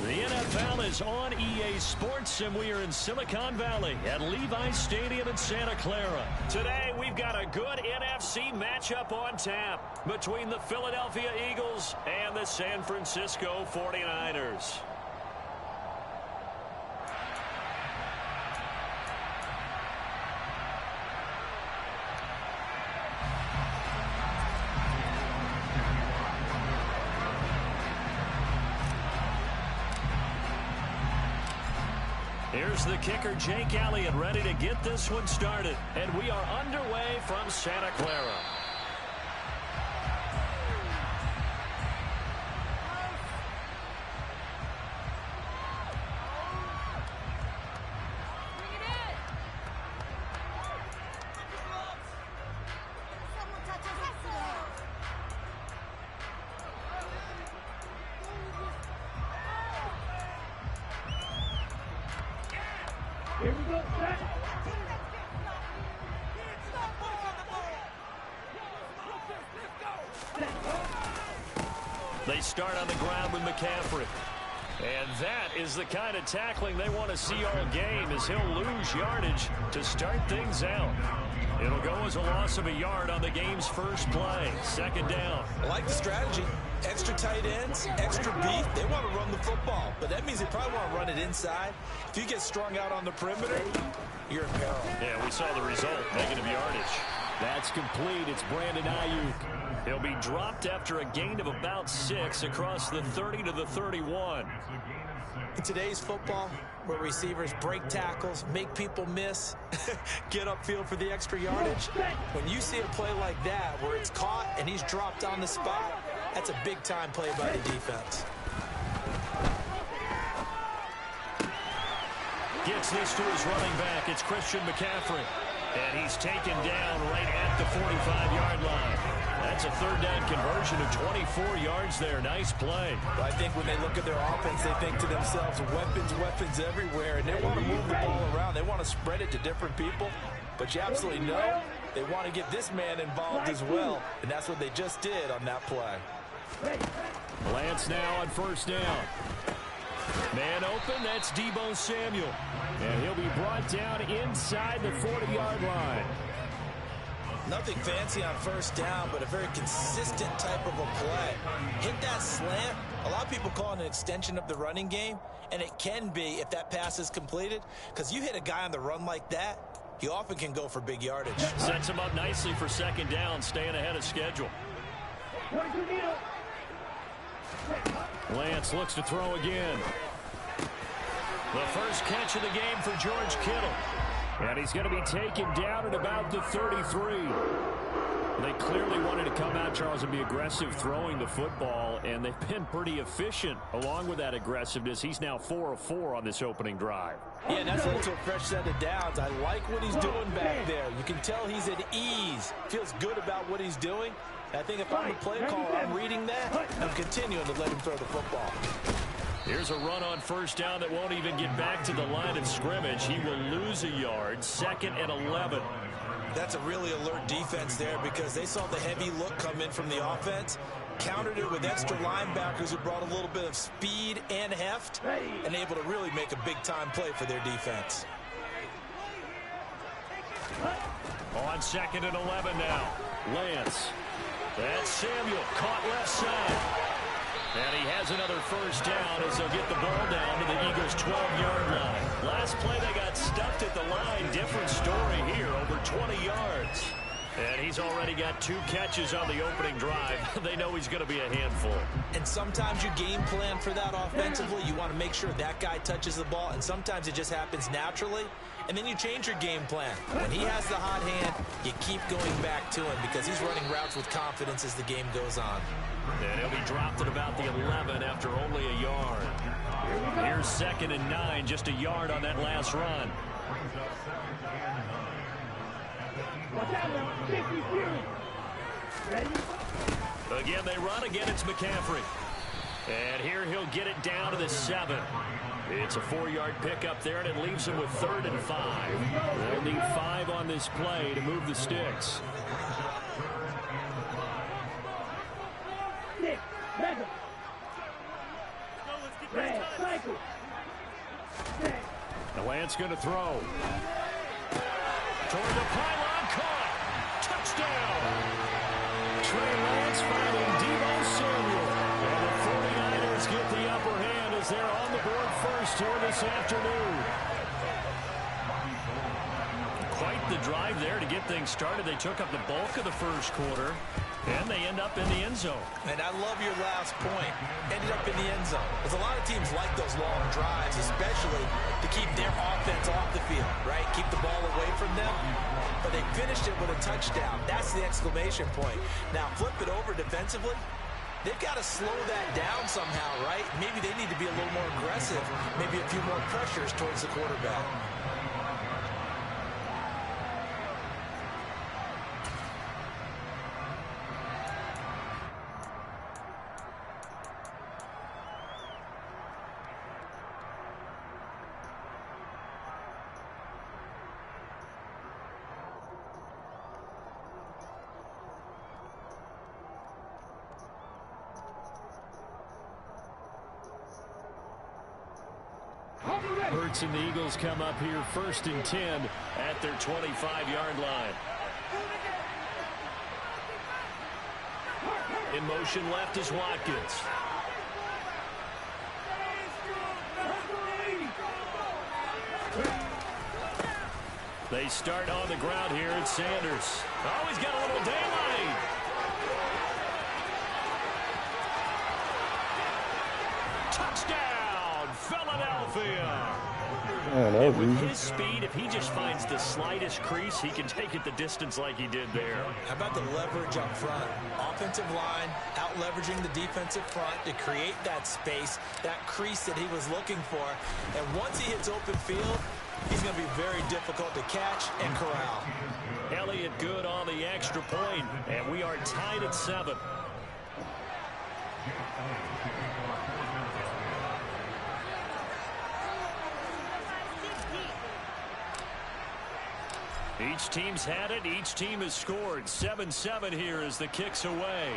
The NFL is on EA Sports, and we are in Silicon Valley at Levi's Stadium in Santa Clara. Today, we've got a good NFC matchup on tap between the Philadelphia Eagles and the San Francisco 49ers. Here's the kicker, Jake Elliott, ready to get this one started. And we are underway from Santa Clara. Here we go, set. They start on the ground with McCaffrey. And that is the kind of tackling they want to see all game, as he'll lose yardage to start things out. It'll go as a loss of a yard on the game's first play. Second down. I like the strategy. Extra tight ends, extra beef. They want to run the football, but that means they probably want to run it inside. If you get strung out on the perimeter, you're in peril. Yeah, we saw the result. Negative yardage. That's complete. It's Brandon Ayuk. He'll be dropped after a gain of about 6 across the 30 to the 31. In today's football, where receivers break tackles, make people miss, get upfield for the extra yardage, when you see a play like that where it's caught and he's dropped on the spot, that's a big-time play by the defense. Gets this to his running back. It's Christian McCaffrey. And he's taken down right at the 45-yard line. That's a third down conversion of 24 yards there. Nice play. Well, I think when they look at their offense, they think to themselves, weapons everywhere, and they want to move the ball around. They want to spread it to different people. But you absolutely know they want to get this man involved as well, and that's what they just did on that play. Lance now on first down. Man open, that's Deebo Samuel. And he'll be brought down inside the 40-yard line. Nothing fancy on first down, but a very consistent type of a play. Hit that slant. A lot of people call it an extension of the running game, and it can be if that pass is completed, because you hit a guy on the run like that, he often can go for big yardage. Sets him up nicely for second down, staying ahead of schedule. Lance looks to throw again. The first catch of the game for George Kittle. And he's going to be taken down at about the 33. They clearly wanted to come out, Charles, and be aggressive throwing the football, and they've been pretty efficient along with that aggressiveness. He's now 4 of 4 on this opening drive. Yeah, and that's led to a fresh set of downs. I like what he's doing back there. You can tell he's at ease. Feels good about what he's doing. I think if I'm the play caller, I'm reading that. I'm continuing to let him throw the football. Here's a run on first down that won't even get back to the line of scrimmage. He will lose a yard, 2nd and 11. That's a really alert defense there because they saw the heavy look come in from the offense, countered it with extra linebackers who brought a little bit of speed and heft, and able to really make a big-time play for their defense. On 2nd and 11 now. Lance. That's Samuel, caught left side. And he has another first down as they'll get the ball down to the Eagles' 12-yard line. Last play, they got stuffed at the line. Different story here, over 20 yards. And he's already got 2 catches on the opening drive. They know he's going to be a handful. And sometimes you game plan for that offensively. You want to make sure that guy touches the ball, and sometimes it just happens naturally. And then you change your game plan. When he has the hot hand, you keep going back to him because he's running routes with confidence as the game goes on. And he'll be dropped at about the 11 after only a yard. Here's 2nd and 9, just a yard on that last run. Again, they run. Again, it's McCaffrey. And here he'll get it down to the 7. It's a 4-yard pickup there, and it leaves him with 3rd and 5. They'll need 5 on this play to move the sticks. The Lance going to throw. Toward the pylon, caught. Touchdown. Trey Lance finding Deebo Samuel. And the 49ers get the upper hand as they're on the board first here this afternoon. Quite the drive there to get things started. They took up the bulk of the first quarter, and they end up in the end zone. And I love your last point. Ended up in the end zone. Because a lot of teams like those long drives, especially to keep their offense off the field, right? Keep the ball away from them. But they finished it with a touchdown. That's the exclamation point. Now, flip it over defensively. They've got to slow that down somehow, right? Maybe they need to be a little more aggressive. Maybe a few more pressures towards the quarterback. Hurts and the Eagles come up here 1st and 10 at their 25-yard line. In motion left is Watkins. They start on the ground here. It's Sanders. Oh, he's got a little daylight. Touchdown, Philadelphia. And with his speed, if he just finds the slightest crease, he can take it the distance like he did there. How about the leverage up front? Offensive line out leveraging the defensive front to create that space, that crease that he was looking for. And once he hits open field, he's going to be very difficult to catch and corral. Elliott good on the extra point, and we are tied at 7. Each team's had it. Each team has scored. 7-7 here as the kick's away.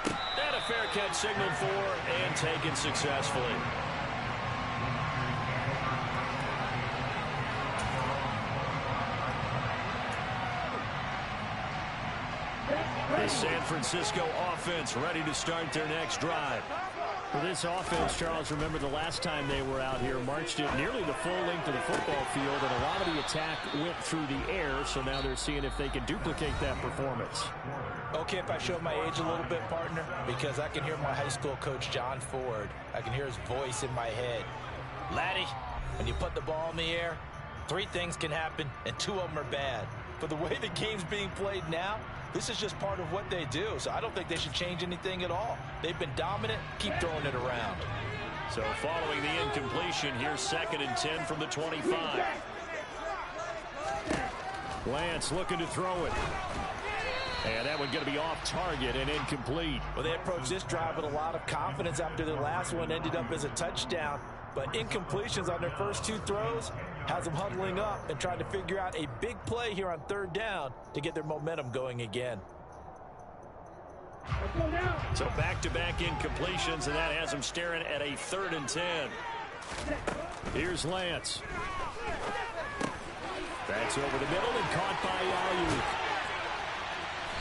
And a fair catch signaled for and taken successfully. The San Francisco offense ready to start their next drive. For this offense, Charles, remember the last time they were out here, marched it nearly the full length of the football field, and a lot of the attack went through the air, so now they're seeing if they can duplicate that performance. Okay, if I show my age a little bit, partner, because I can hear my high school coach, John Ford. I can hear his voice in my head. Laddie, when you put the ball in the air, 3 things can happen, and 2 of them are bad. But the way the game's being played now, this is just part of what they do, so I don't think they should change anything at all. They've been dominant. Keep throwing it around. So following the incompletion, here's 2nd and 10 from the 25. Lance looking to throw it. And that one going to be off target and incomplete. Well, they approached this drive with a lot of confidence after the last one ended up as a touchdown. But incompletions on their first 2 throws has them huddling up and trying to figure out a big play here on 3rd down to get their momentum going again. So back-to-back incompletions, and that has them staring at a 3rd and 10. Here's Lance. That's over the middle and caught by Ayuk.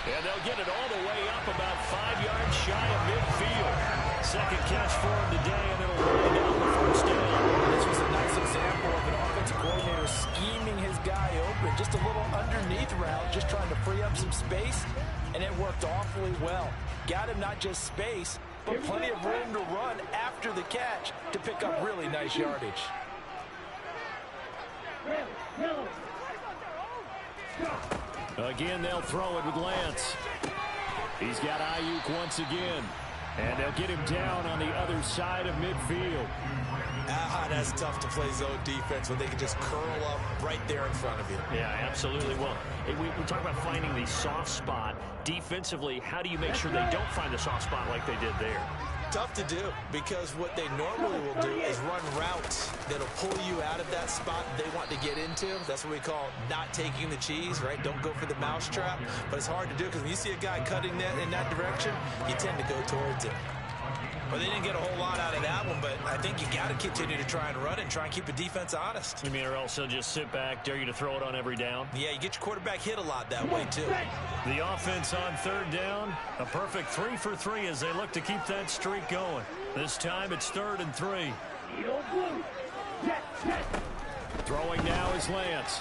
And they'll get it all the way up about 5 yards shy of midfield. 2nd catch for him today, and it'll run down the 1st down. This was a nice example of an offensive coordinator scheming his guy open. Just a little underneath route, just trying to free up some space, and it worked awfully well. Got him not just space, but plenty of room to run after the catch to pick up really nice yardage. Again, they'll throw it with Lance. He's got Ayuk once again. And they'll get him down on the other side of midfield. That's tough to play zone defense when they can just curl up right there in front of you. Yeah, absolutely. Well, we talk about finding the soft spot. Defensively, how do you make sure they don't find the soft spot like they did there? Tough to do, because what they normally will do is run routes that'll pull you out of that spot they want to get into. That's what we call not taking the cheese, right? Don't go for the mousetrap. But it's hard to do because when you see a guy cutting that in that direction, you tend to go towards it. Well, they didn't get a whole lot out of that one, but I think you got to continue to try and run and try and keep the defense honest. You mean, or else they'll just sit back, dare you to throw it on every down? Yeah, you get your quarterback hit a lot that way, too. The offense on 3rd down, a perfect 3 for 3 as they look to keep that streak going. This time it's 3rd and 3. Throwing now is Lance.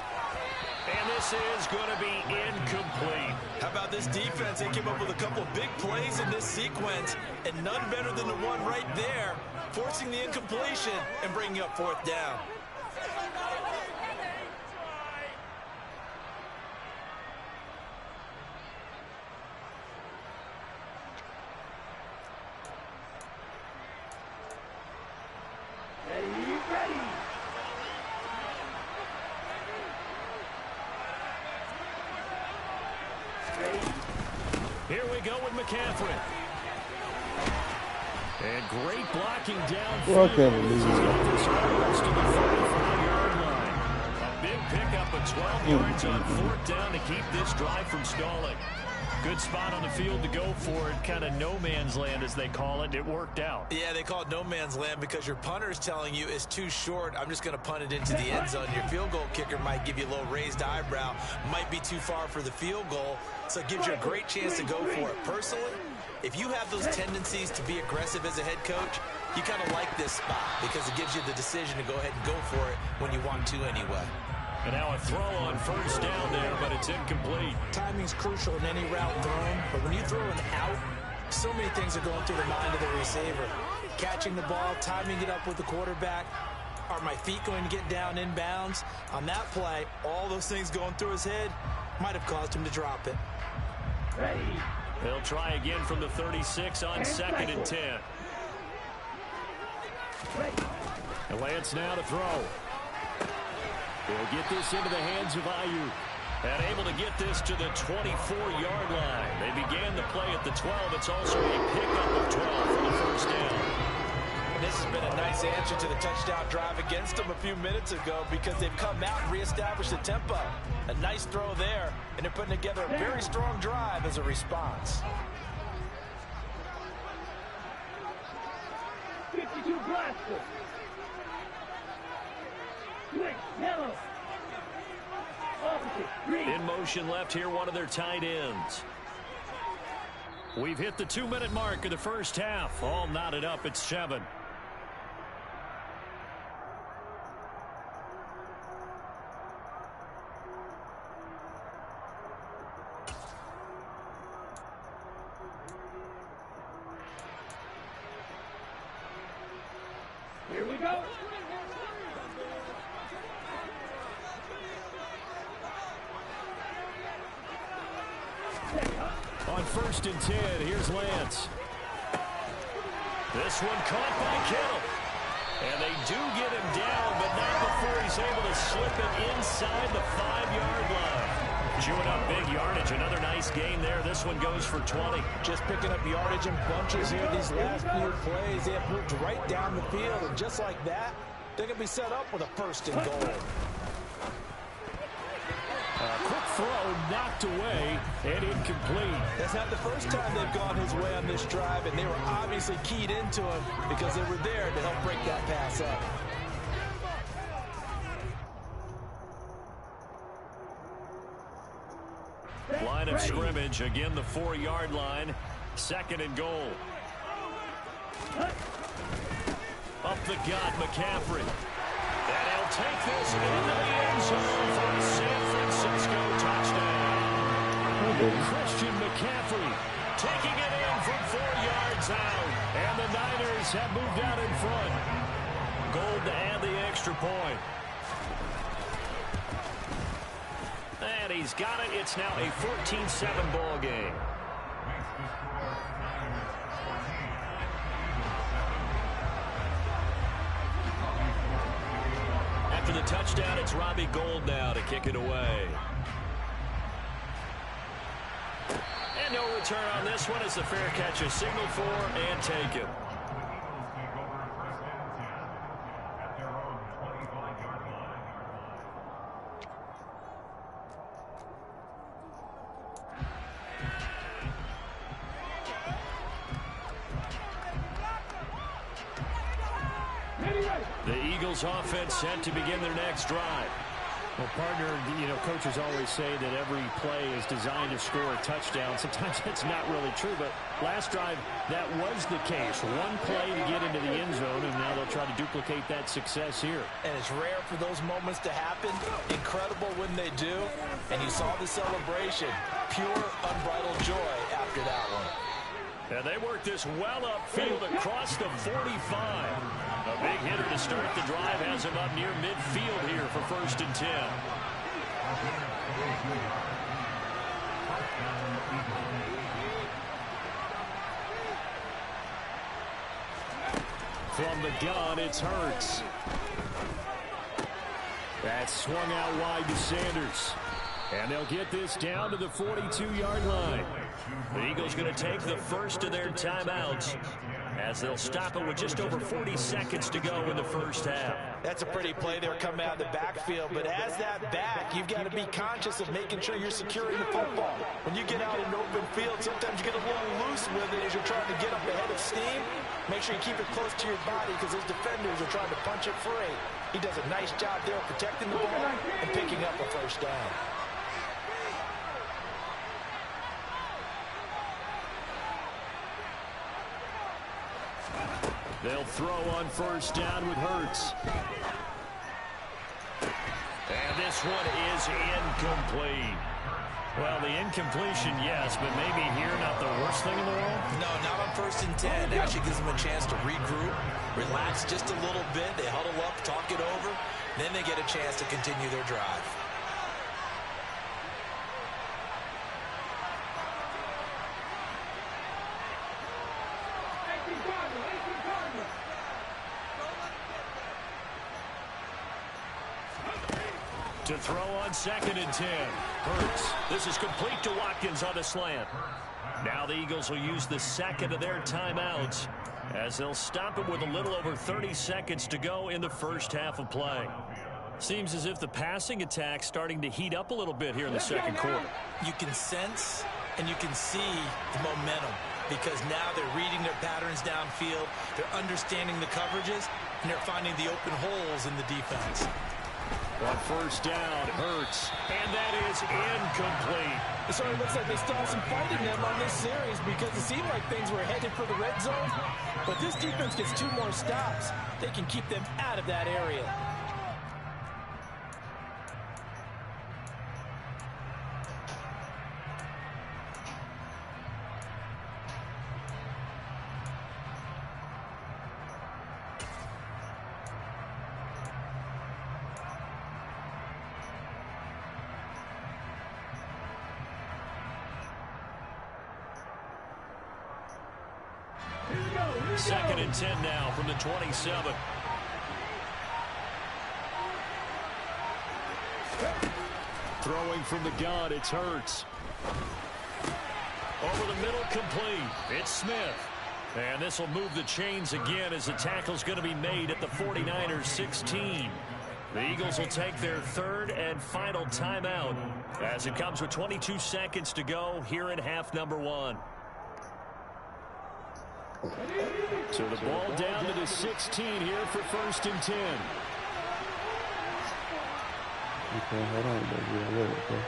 And this is going to be incomplete. How about this defense? They came up with a couple of big plays in this sequence, and none better than the one right there, forcing the incompletion and bringing up 4th down. Here we go with McCaffrey. And great blocking downfield. This has got this almost to the 45-yard line. A big pickup of 12 yards on 4th down to keep this drive from stalling. Good spot on the field to go for it. Kind of no man's land, as they call it. It worked out. Yeah, they call it no man's land because your punter is telling you it's too short. I'm just going to punt it into the end zone. Your field goal kicker might give you a little raised eyebrow. Might be too far for the field goal. So it gives you a great chance to go for it. Personally, if you have those tendencies to be aggressive as a head coach, you kind of like this spot because it gives you the decision to go ahead and go for it when you want to anyway. And now a throw on 1st down there, but it's incomplete. Timing's crucial in any route thrown, but when you throw an out, so many things are going through the mind of the receiver. Catching the ball, timing it up with the quarterback. Are my feet going to get down inbounds? On that play, all those things going through his head might have caused him to drop it. They'll try again from the 36 on 2nd and 10. And Lance now to throw. They'll get this into the hands of Ayuk. And able to get this to the 24-yard line. They began the play at the 12. It's also a pickup of 12 for the 1st down. And this has been a nice answer to the touchdown drive against them a few minutes ago because they've come out and reestablished the tempo. A nice throw there, and they're putting together a very strong drive as a response. 52 blaster. Switch, yellow. In motion left here, one of their tight ends. We've hit the 2-minute mark of the first half. All knotted up at 7. Here we go. On 1st and 10, here's Lance. This one caught by Kittle. And they do get him down, but not before he's able to slip it inside the 5-yard line. Chewing up big yardage. Another nice gain there. This one goes for 20. Just picking up yardage in bunches here. These last few plays, they have moved right down the field. And just like that, they're going to be set up with a 1st and goal. Quick throw knocked away and incomplete. That's not the first time they've gone his way on this drive, and they were obviously keyed into him because they were there to help break that pass up. Line of scrimmage, again the 4-yard line. 2nd and goal. Up the gut, McCaffrey. And he'll take this into the end zone for a San Francisco touchdown. Christian McCaffrey taking it in from 4 yards out. And the Niners have moved out in front. Gold to add the extra point. And he's got it. It's now a 14-7 ball game. After the touchdown, it's Robbie Gould now to kick it away. And no return on this one as the fair catch is signaled for and taken. The Eagles offense set to begin their next drive. Well, partner, coaches always say that every play is designed to score a touchdown. Sometimes that's not really true, but last drive, that was the case. One play to get into the end zone, and now they'll try to duplicate that success here. And it's rare for those moments to happen. Incredible when they do. And you saw the celebration. Pure, unbridled joy after that one. And they work this well upfield across the 45. A big hitter to start the drive has him up near midfield here for 1st and 10. From the gun, it's Hurts. That's swung out wide to Sanders. And they'll get this down to the 42-yard line. The Eagles going to take the first of their timeouts as they'll stop it with just over 40 seconds to go in the first half. That's a pretty play there coming out of the backfield, but as that back, you've got to be conscious of making sure you're securing the football. When you get out in open field, sometimes you get a little loose with it as you're trying to get up ahead of steam. Make sure you keep it close to your body because those defenders are trying to punch it free. He does a nice job there protecting the ball and picking up a 1st down. They'll throw on 1st down with Hurts. And this one is incomplete. Well, the incompletion, yes, but maybe here not the worst thing in the world? No, not on 1st and 10. It actually gives them a chance to regroup, relax just a little bit. They huddle up, talk it over. Then they get a chance to continue their drive. To throw on 2nd and 10. Hurts. This is complete to Watkins on a slant. Now the Eagles will use the 2nd of their timeouts as they'll stop it with a little over 30 seconds to go in the first half of play. Seems as if the passing attack's starting to heat up a little bit here in the 2nd quarter. You can sense and you can see the momentum because now they're reading their patterns downfield, they're understanding the coverages, and they're finding the open holes in the defense. On first down, Hurts, and that is incomplete. It sort of looks like they still have some fight in them on this series because it seemed like things were headed for the red zone. But this defense gets 2 more stops. They can keep them out of that area. Second and 10 now from the 27. Throwing from the gun, it's Hurts. Over the middle, complete. It's Smith. And this will move the chains again as the tackle's going to be made at the 49ers 16. The Eagles will take their third and final timeout as it comes with 22 seconds to go here in half number 1. So the ball down to the 16 here for first and 10. Okay, hold on, baby. Okay.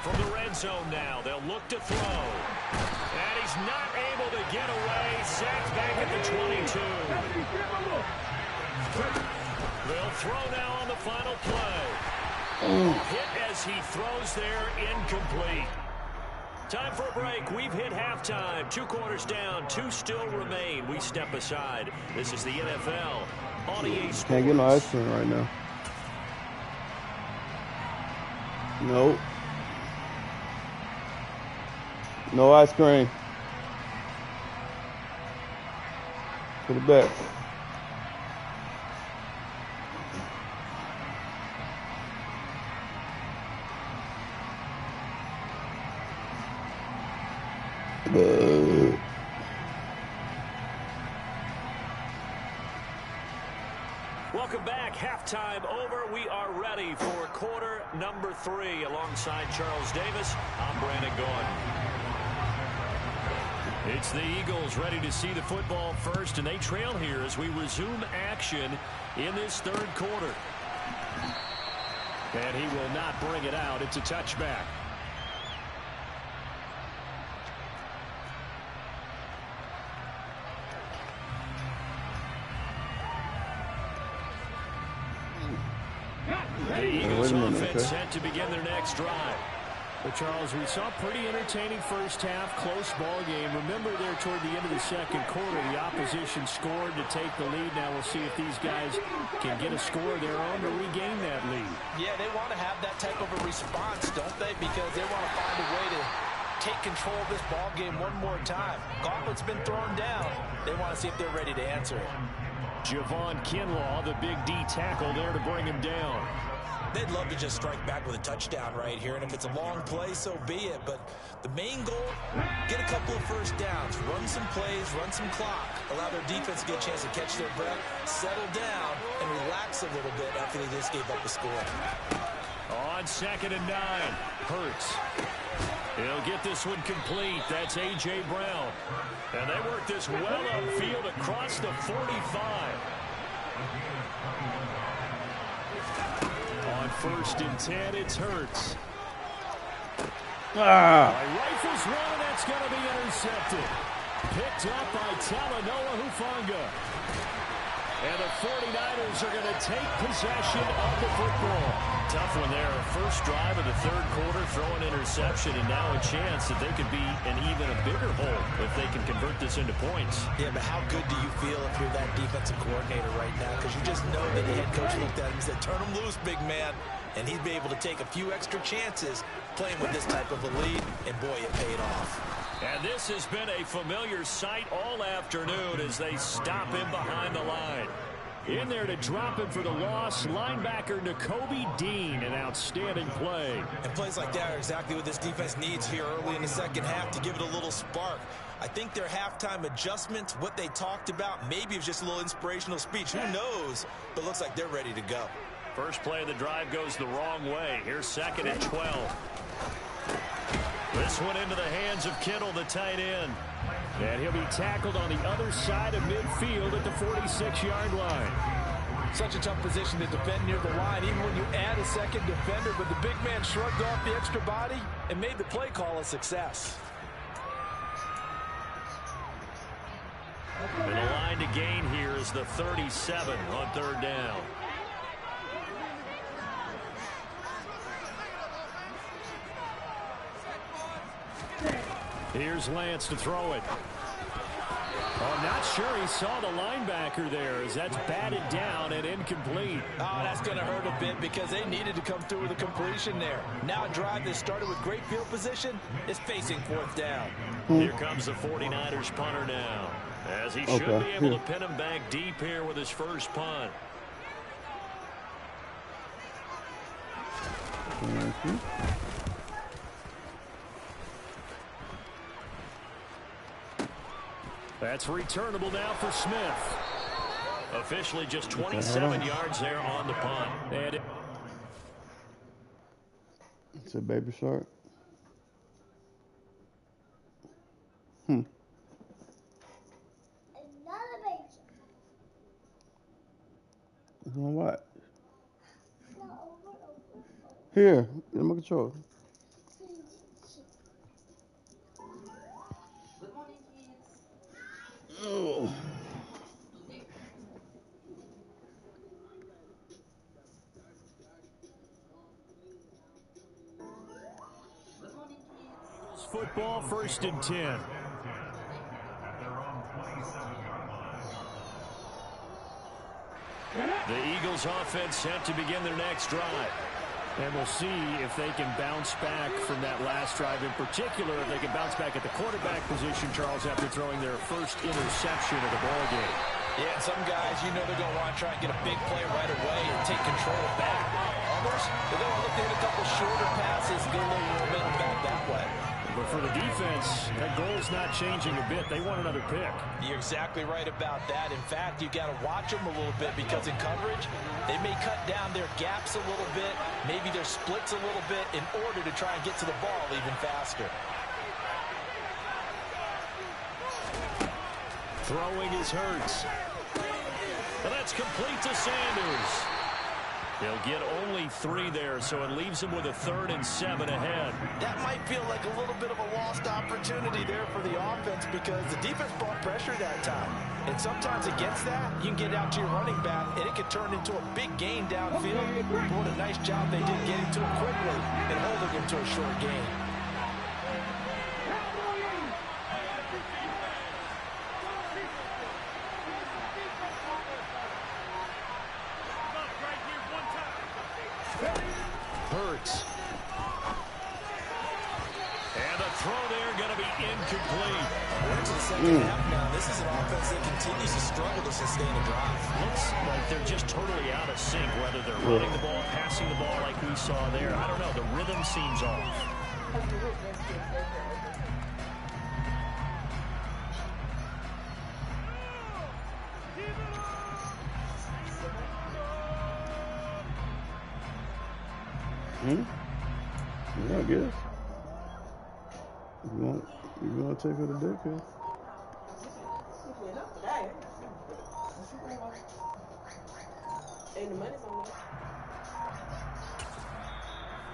From the red zone now, they'll look to throw. And he's not able to get away. Sacked back at the 22. They'll throw now on the final play. Hit as he throws there, incomplete. Time for a break. We've hit halftime. 2 quarters down. 2 still remain. We step aside. This is the NFL on EA Sports. Can't get no ice cream right now. Nope. No ice cream. Put it back. Welcome back. Halftime over. We are ready for quarter number 3. Alongside Charles Davis, I'm Brandon Gaudin. It's the Eagles ready to see the football first, and they trail here as we resume action in this third quarter. And he will not bring it out. It's a touchback. The Eagles offense set to begin their next drive. But Charles, we saw a pretty entertaining first half, close ball game. Remember there toward the end of the second quarter, the opposition scored to take the lead. Now we'll see if these guys can get a score of their own to regain that lead. Yeah, they want to have that type of a response, don't they? Because they want to find a way to take control of this ball game one more time. Gauntlet's been thrown down. They want to see if they're ready to answer it. Javon Kinlaw, the big D tackle there to bring him down. They'd love to just strike back with a touchdown right here, and if it's a long play, so be it. But the main goal, get a couple of first downs, run some plays, run some clock, allow their defense to get a chance to catch their breath, settle down, and relax a little bit after they just gave up the score. On second and 9, Hurts. He'll get this one complete. That's A.J. Brown. And they work this well upfield across the 45. On first and 10, it's Hurts. Rifles one, and that's going to be intercepted. Picked up by Talanoa Hufanga. And the 49ers are going to take possession of the football. Tough one there. First drive of the third quarter, throw an interception, and now a chance that they could be in even a bigger hole if they can convert this into points. Yeah, but how good do you feel if you're that defensive coordinator right now? Because you just know that the head coach looked at him and said, turn him loose, big man. And he'd be able to take a few extra chances playing with this type of a lead, and boy, it paid off. And this has been a familiar sight all afternoon as they stop him behind the line. In there to drop him for the loss, linebacker Nakobe Dean, an outstanding play. And plays like that are exactly what this defense needs here early in the second half to give it a little spark. I think their halftime adjustments, what they talked about, maybe it was just a little inspirational speech. Who knows? But it looks like they're ready to go. First play of the drive goes the wrong way. Here's second and 12. This one into the hands of Kittle, the tight end. And he'll be tackled on the other side of midfield at the 46-yard line. Such a tough position to defend near the line, even when you add a second defender. But the big man shrugged off the extra body and made the play call a success. And the line to gain here is the 37 on third down. Here's Lance to throw it. Oh, I'm not sure he saw the linebacker there as that's batted down and incomplete. Oh, that's going to hurt a bit because they needed to come through with a completion there. Now a drive that started with great field position is facing fourth down. Here comes the 49ers punter now, as he should be able to pin him back deep here with his first punt. That's returnable now for Smith. Officially just 27 yards there on the punt. And it's a baby shark. Another baby shark. You know what? Here, get my control. Oh. Football, 1st and 10. The Eagles offense set to begin their next drive. And we'll see if they can bounce back from that last drive in particular, if they can bounce back at the quarterback position, Charles, after throwing their first interception of the ballgame. Yeah, and some guys, you know they're going to want to try and get a big play right away and take control back. Others, they're going to look to hit a couple shorter passes and get a little momentum back that way. But for the defense, that goal's not changing a bit. They want another pick. You're exactly right about that. In fact, you got to watch them a little bit because in coverage, they may cut down their gaps a little bit, maybe their splits a little bit in order to try and get to the ball even faster. Throwing is Hurts. And that's complete to Sanders. They'll get only 3 there, so it leaves them with a 3rd and 7 ahead. That might feel like a little bit of a lost opportunity there for the offense because the defense brought pressure that time. And sometimes against that, you can get out to your running back, and it can turn into a big gain downfield. But what a nice job they did getting to him quickly and holding him to a short gain. Hurts. And a throw there going to be incomplete. We're into the second half now. This is an offense that continues to struggle to sustain a drive. Looks like they're just totally out of sync, whether they're running the ball, passing the ball like we saw there. I don't know. The rhythm seems off. Yeah, I guess. You want to take her to daycare?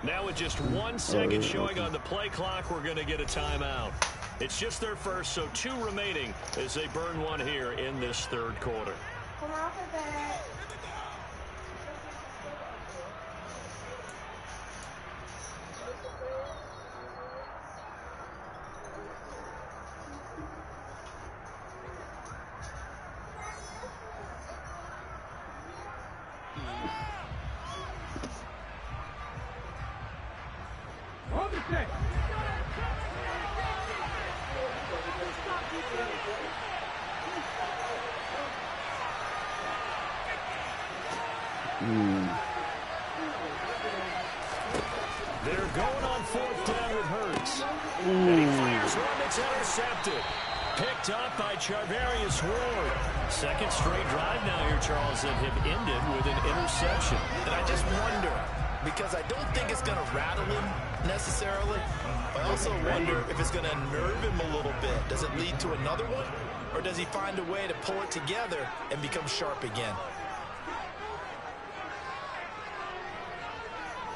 Now with just 1 second showing on the play clock, we're going to get a timeout. It's just their first, so 2 remaining as they burn 1 here in this 3rd quarter. Come on for that. They're going on 4th down with Hurts. And he fires one that's intercepted. Picked up by Charvarius Ward. 2nd straight drive now here, Charles, that have ended with an interception. And I just wonder, because I don't think it's going to rattle him necessarily. I also wonder if it's going to nerve him a little bit. Does it lead to another one? Or does he find a way to pull it together and become sharp again?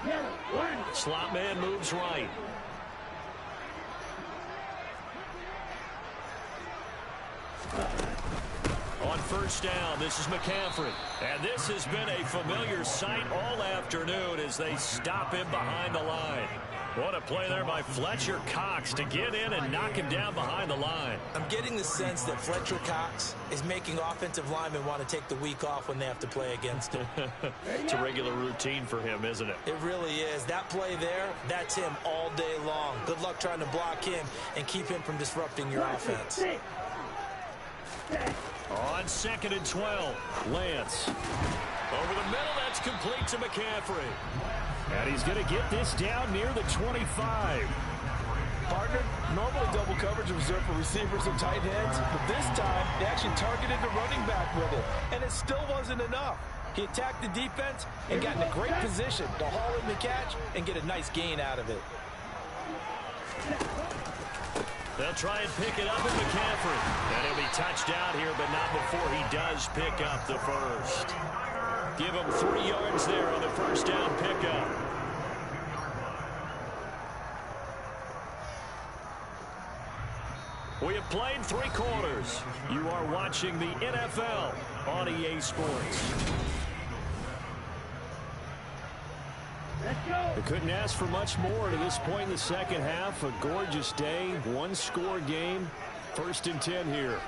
Yellow, one. Slot man moves right. On first down, this is McCaffrey. And this has been a familiar sight all afternoon as they stop him behind the line. What a play there by Fletcher Cox to get in and knock him down behind the line. I'm getting the sense that Fletcher Cox is making offensive linemen want to take the week off when they have to play against him. It's a regular routine for him, isn't it? It really is. That play there, that's him all day long. Good luck trying to block him and keep him from disrupting your offense. On 2nd and 12, Lance. Over the middle, that's complete to McCaffrey. And he's going to get this down near the 25. Partner, normally double coverage is reserved for receivers and tight ends, but this time they actually targeted the running back with it, and it still wasn't enough. He attacked the defense and got in a great position to haul in the catch and get a nice gain out of it. They'll try and pick it up with McCaffrey. And he'll be touched out here, but not before he does pick up the first. Give him 3 yards there on the first down pickup. We have played 3 quarters. You are watching the NFL on EA Sports. They couldn't ask for much more to this point in the second half. A gorgeous day, 1-score game. 1st and 10 here.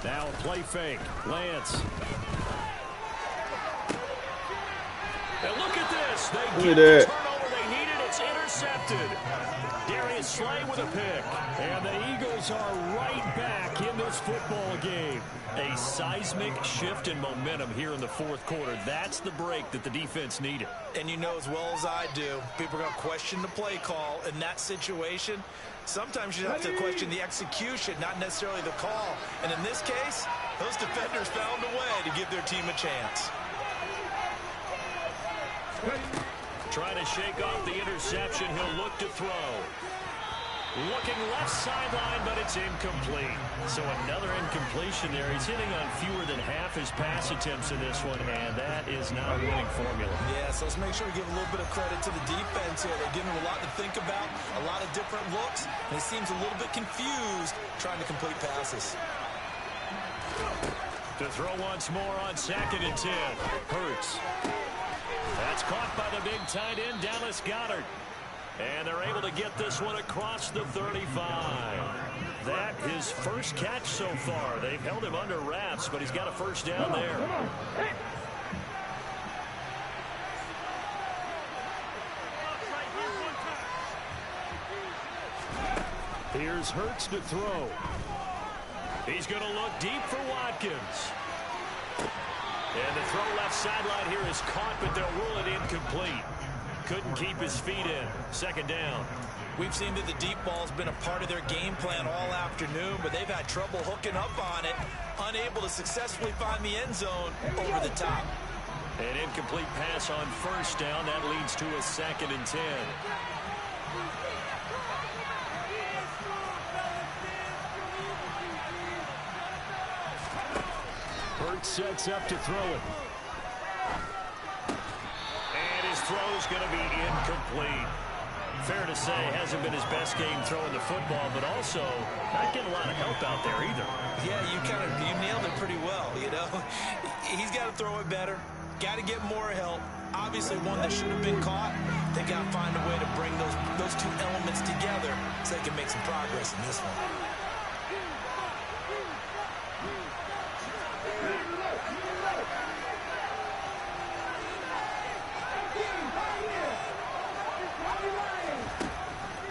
Now a play fake. Lance. And look at this. They Look get at the that. turnover they needed. It's intercepted. Darius Slay with a pick. And the Eagles are right back in this football game. A seismic shift in momentum here in the 4th quarter. That's the break that the defense needed. And you know as well as I do, people are going to question the play call in that situation. Sometimes you have to question the execution, not necessarily the call. And in this case, those defenders found a way to give their team a chance. Trying to shake off the interception. He'll look to throw. Looking left sideline, but it's incomplete. So another incompletion there. He's hitting on fewer than half his pass attempts in this one, and that is not a winning formula. Yeah, so let's make sure we give a little bit of credit to the defense here. They're giving him a lot to think about, a lot of different looks, and he seems a little bit confused trying to complete passes. To throw once more on 2nd and 10. Hurts. That's caught by the big tight end, Dallas Goedert. And they're able to get this one across the 35. That his first catch so far. They've held him under wraps, but he's got a first down there. Here's Hurts to throw. He's going to look deep for Watkins. And the throw left sideline here is caught, but they'll rule it incomplete. Couldn't keep his feet in. 2nd down. We've seen that the deep ball's been a part of their game plan all afternoon, but they've had trouble hooking up on it, unable to successfully find the end zone over the top. An incomplete pass on first down. That leads to a 2nd and 10. Hurts sets up to throw it. And his throw's going to be incomplete. Fair to say, hasn't been his best game throwing the football, but also not getting a lot of help out there either. Yeah, you nailed it pretty well, you know. He's got to throw it better. Got to get more help. Obviously one that should have been caught. They got to find a way to bring those 2 elements together so they can make some progress in this one.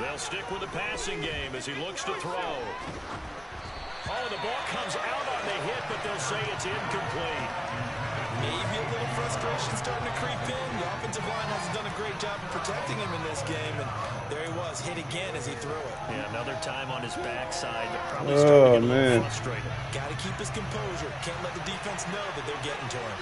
They'll stick with the passing game as he looks to throw. Oh, the ball comes out on the hit, but they'll say it's incomplete. Maybe a little frustration starting to creep in. The offensive line hasn't done a great job of protecting him in this game, and there he was, hit again as he threw it. Yeah, another time on his backside, but probably starting to get a little frustrated. Got to keep his composure. Can't let the defense know that they're getting to him.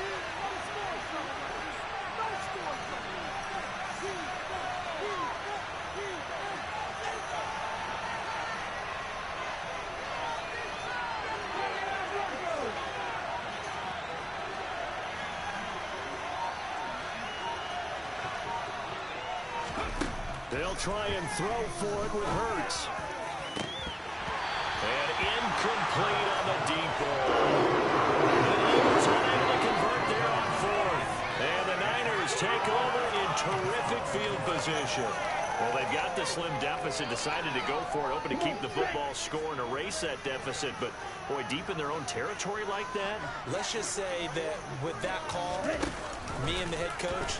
They'll try and throw for it with Hurts. And incomplete on the deep ball. The Eagles unable to convert there on fourth. And the Niners take over in terrific field position. Well, they've got the slim deficit, decided to go for it, hoping to keep the football score and erase that deficit. But, boy, deep in their own territory like that. Let's just say that with that call, me and the head coach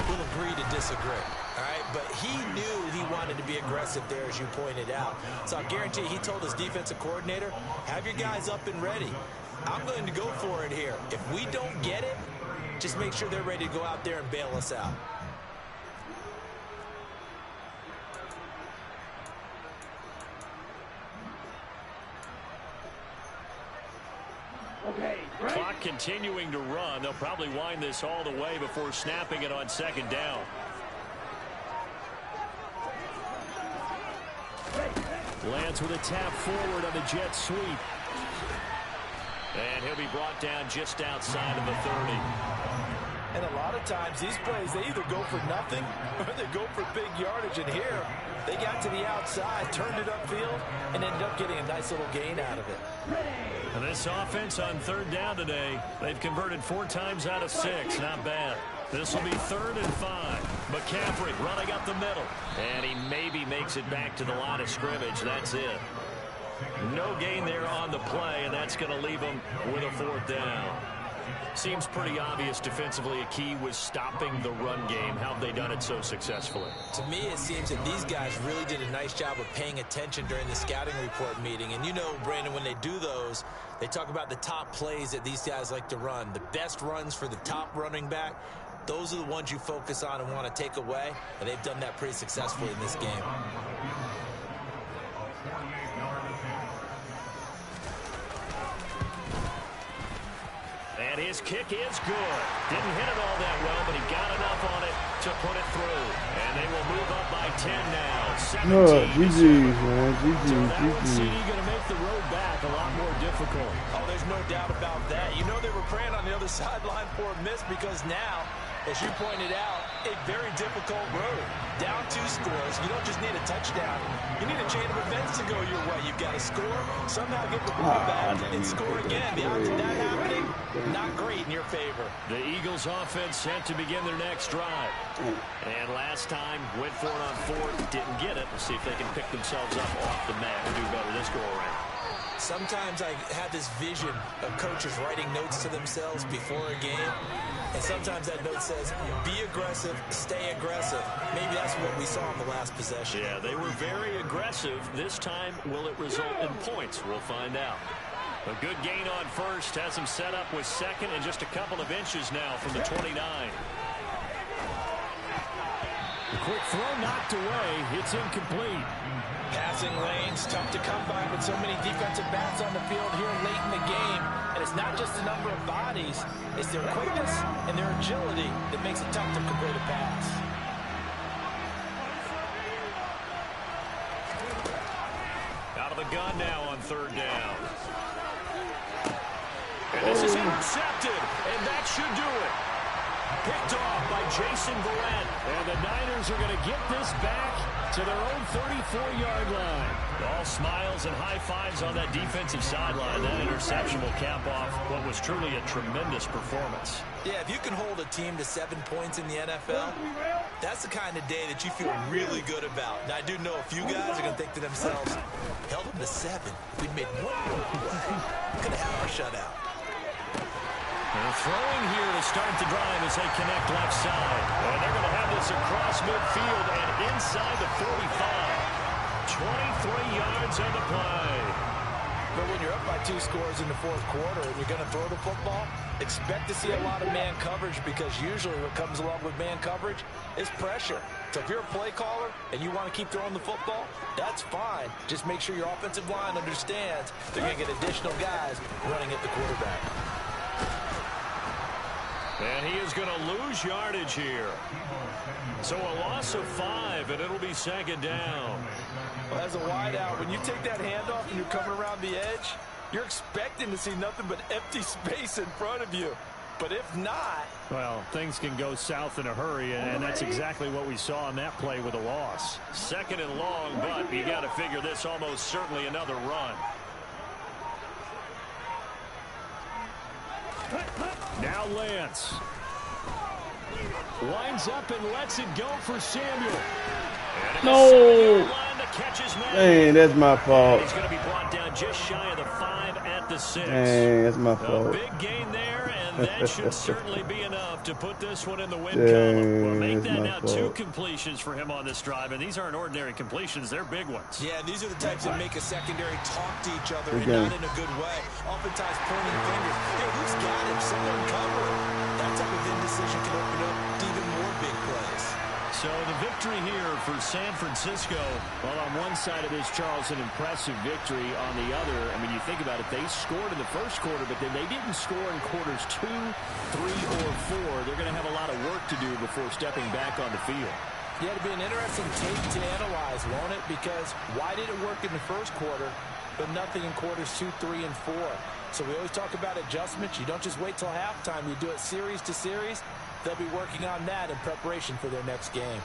will agree to disagree. All right, but he knew he wanted to be aggressive there, as you pointed out. So I guarantee he told his defensive coordinator, have your guys up and ready. I'm going to go for it here. If we don't get it, just make sure they're ready to go out there and bail us out. Okay, break. Clock continuing to run. They'll probably wind this all the way before snapping it on second down. Lance with a tap forward on the jet sweep. And he'll be brought down just outside of the 30. And a lot of times these plays, they either go for nothing or they go for big yardage. And here, they got to the outside, turned it upfield, and ended up getting a nice little gain out of it. And this offense on third down today, they've converted 4 times out of 6. Not bad. This will be 3rd and 5. McCaffrey running up the middle. And he maybe makes it back to the line of scrimmage. That's it. No gain there on the play, and that's going to leave them with a 4th down. Seems pretty obvious defensively a key was stopping the run game. How have they done it so successfully? To me, it seems that these guys really did a nice job of paying attention during the scouting report meeting. And you know, Brandon, when they do those, they talk about the top plays that these guys like to run. The best runs for the top running back, those are the ones you focus on and want to take away. And they've done that pretty successfully in this game. And his kick is good. Didn't hit it all that well, but he got enough on it to put it through. And they will move up by 10 now. 17. GG's, man. GG's. City going to make the road back a lot more difficult. Oh, there's no doubt about that. You know they were praying on the other sideline for a miss because now, as you pointed out, a very difficult road. Down 2 scores. You don't just need a touchdown. You need a chain of events to go your way. You've got to score, somehow get the ball back, and score again. The odds of that happening, not great in your favor. The Eagles offense set to begin their next drive. And last time, went for it on 4th, didn't get it. We'll see if they can pick themselves up off the mat and do better this go-around. Sometimes I have this vision of coaches writing notes to themselves before a game. And sometimes that note says, be aggressive, stay aggressive. Maybe that's what we saw in the last possession. Yeah, they were very aggressive. This time, will it result in points? We'll find out. A good gain on first has him set up with second and just a couple of inches now from the 29. The quick throw knocked away. It's incomplete. Passing lanes, tough to come by with so many defensive backs on the field here late in the game. And it's not just the number of bodies, it's their quickness and their agility that makes it tough to complete a pass. Out of the gun now on 3rd down. And this is intercepted, and that should do it. Picked off by Jason Verrett. And the Niners are going to get this back to their own 34-yard line. All smiles and high fives on that defensive sideline. That interception will cap off what was truly a tremendous performance. Yeah, if you can hold a team to 7 points in the NFL, that's the kind of day that you feel really good about. Now, I do know a few guys are going to think to themselves, held them to 7. If we'd made 1 more play, we could have had our shutout. They're throwing here to start the drive as they connect left side. And they're going to have this across midfield and inside the 45. 23 yards on the play. But when you're up by 2 scores in the 4th quarter and you're going to throw the football, expect to see a lot of man coverage because usually what comes along with man coverage is pressure. So if you're a play caller and you want to keep throwing the football, that's fine. Just make sure your offensive line understands they're going to get additional guys running at the quarterback. And he is going to lose yardage here. So a loss of 5, and it'll be 2nd down. Well, as a wideout, when you take that handoff and you're coming around the edge, you're expecting to see nothing but empty space in front of you. But if not, well, things can go south in a hurry, and that's exactly what we saw on that play with a loss. 2nd and long, but you got to figure this almost certainly another run. Now Lance Winds up and lets it go for Samuel. No. Dang, that's my fault. He's going to be brought down just shy of the 5 at the 6. Dang, that's my fault. A big gain there, and that should certainly be enough to put this one in the win column. Well, make that now fault. 2 completions for him on this drive, and these aren't ordinary completions. They're big ones. Yeah, these are the types that make a secondary talk to each other and not in a good way. Oftentimes pointing fingers. Hey, who's got him? Someone cover him. That type of indecision can open up even more big plays. So the victory here for San Francisco. Well, on one side of this, Charles, an impressive victory. On the other, I mean, you think about it, they scored in the first quarter, but then they didn't score in quarters 2, 3, or 4. They're going to have a lot of work to do before stepping back on the field. Yeah, it'll be an interesting tape to analyze, won't it? Because why did it work in the first quarter, but nothing in quarters 2, 3, and 4? So we always talk about adjustments. You don't just wait till halftime. You do it series to series. They'll be working on that in preparation for their next game.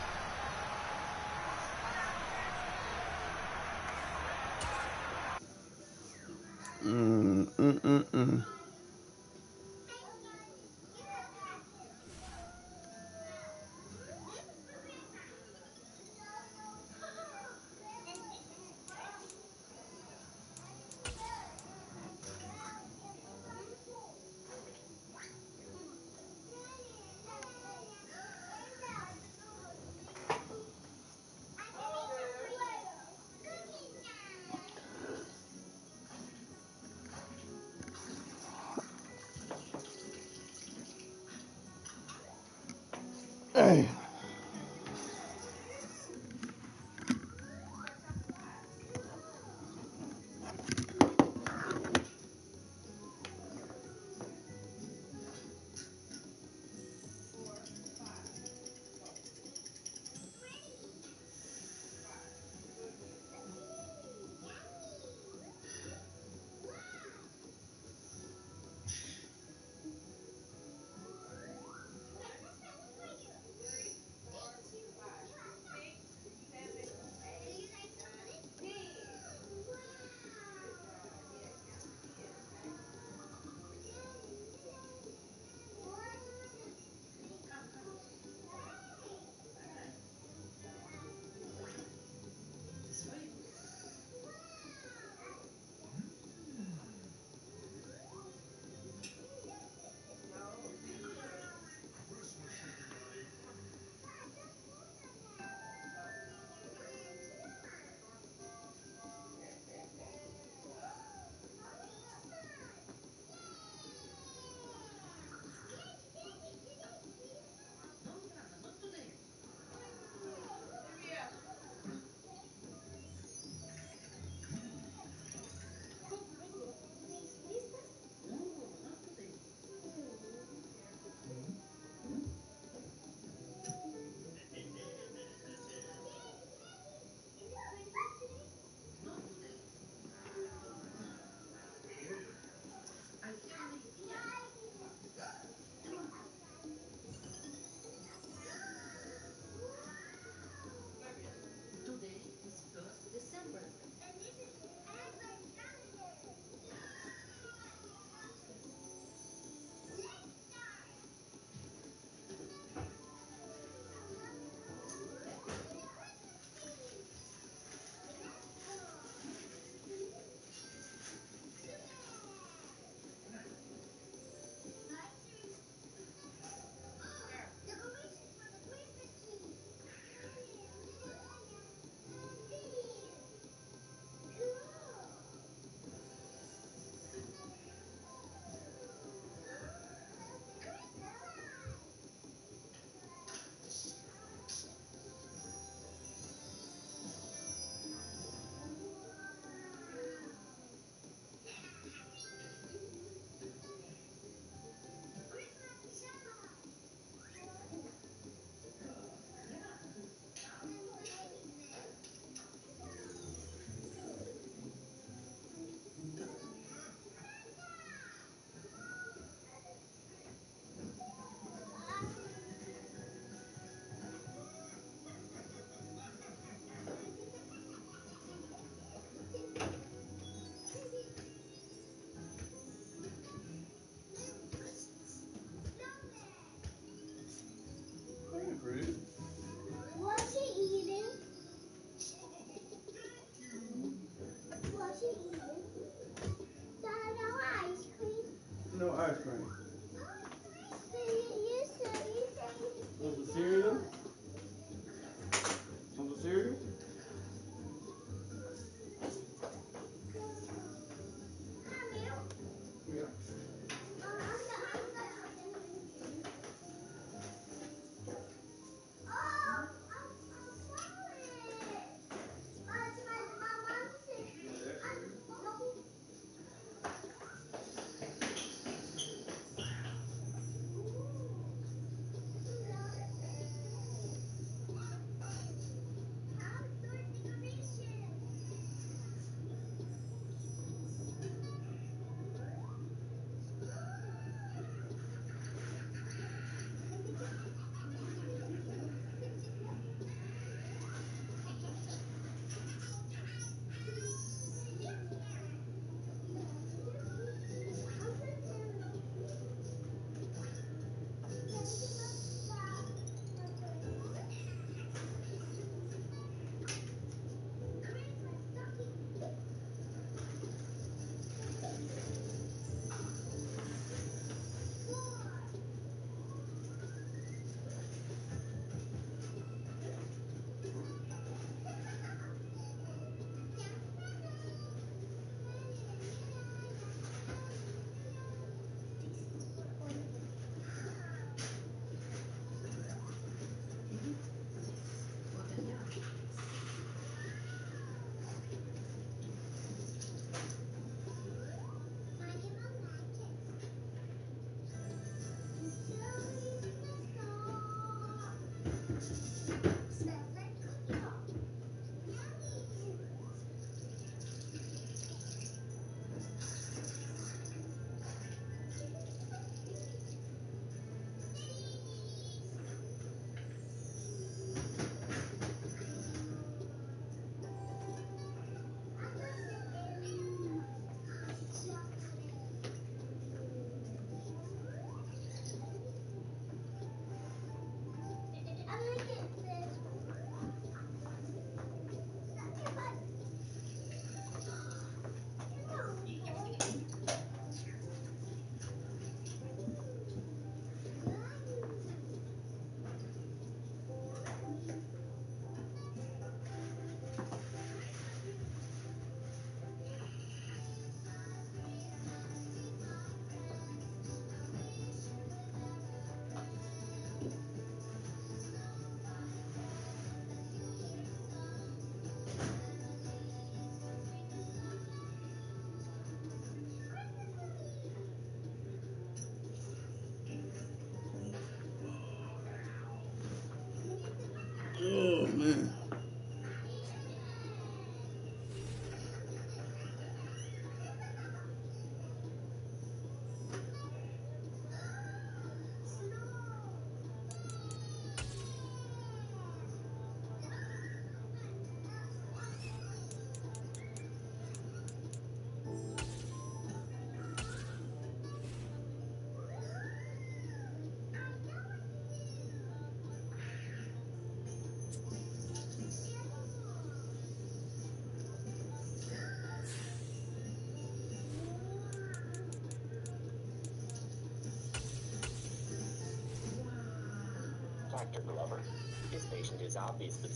is obviously.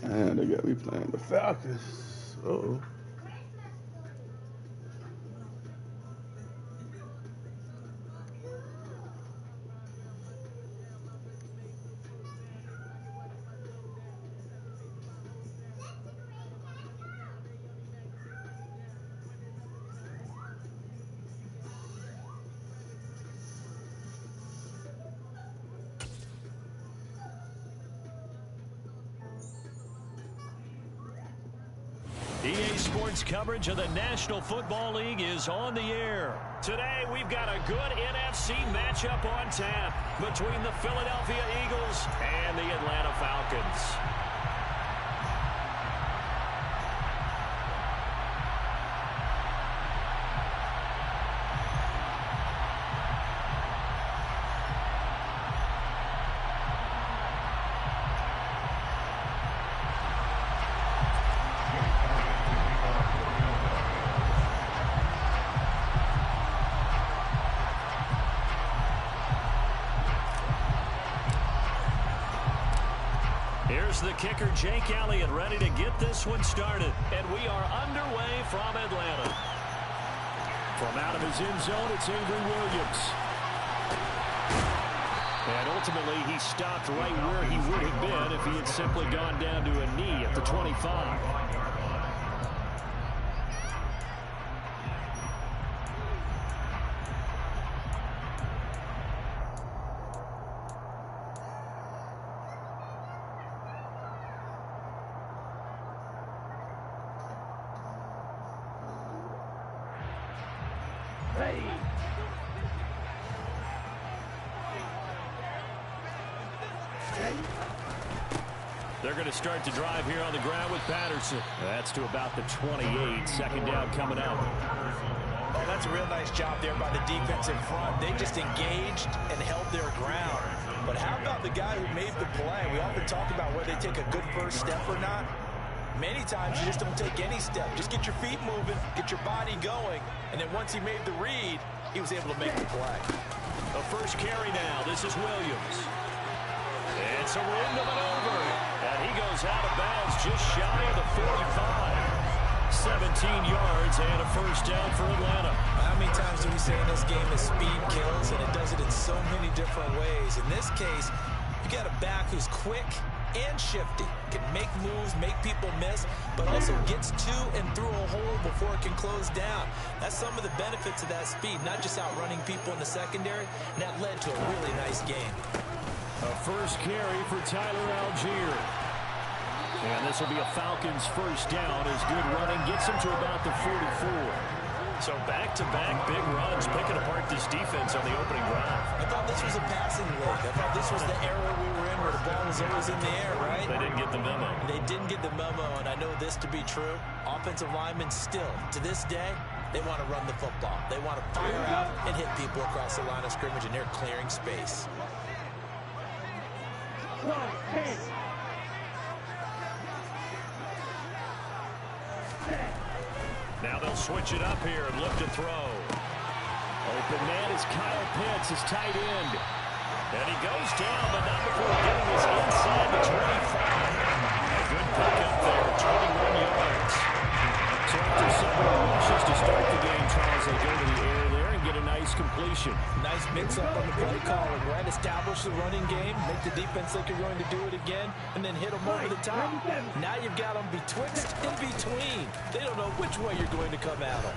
And they got me playing the Falcons. Uh-oh. EA Sports coverage of the National Football League is on the air. Today, we've got a good NFC matchup on tap between the Philadelphia Eagles and the Atlanta Falcons. Here's the kicker, Jake Elliott, ready to get this one started. And we are underway from Atlanta. From out of his end zone, it's Avery Williams. And ultimately, he stopped right where he would have been if he had simply gone down to a knee at the 25. They're going to start to drive here on the ground with Patterson. That's to about the 28. Second down coming up. Oh, that's a real nice job there by the defense in front. They just engaged and held their ground. But how about the guy who made the play? We often talk about whether they take a good first step or not. Many times you just don't take any step. Just get your feet moving, get your body going, and then once he made the read, he was able to make the play. The first carry now. This is Williams. It's a room to maneuver. And he goes out of bounds just shy of the 45. 17 yards and a first down for Atlanta. How many times do we say in this game that speed kills, and it does it in so many different ways? In this case, you got a back who's quick and shifty, can make moves, make people miss, but also gets to and through a hole before it can close down. That's some of the benefits of that speed, not just outrunning people in the secondary, and that led to a really nice game. A first carry for Tyler Algier. And this will be a Falcons first down as good running gets him to about the 44. So back-to-back big runs picking apart this defense on the opening drive. I thought this was a passing league. I thought this was the era we were in where the ball was always in the air, right? They didn't get the memo. They didn't get the memo, and I know this to be true. Offensive linemen still, to this day, they want to run the football. They want to fire out and hit people across the line of scrimmage, and they're clearing space. Now they'll switch it up here and look to throw. Open man is Kyle Pitts, his tight end. And he goes down, but not before getting his inside the 25. A good pickup there, 21 yards. So after several rushes to start the game, Charles, they go to the air there and get a nice completion. Nice mix-up on the play calling, right? Establish the running game, make the defense think you're going to do it again, and then hit them over the top. Now you've got them betwixt and between. They don't know which way you're going to come at them.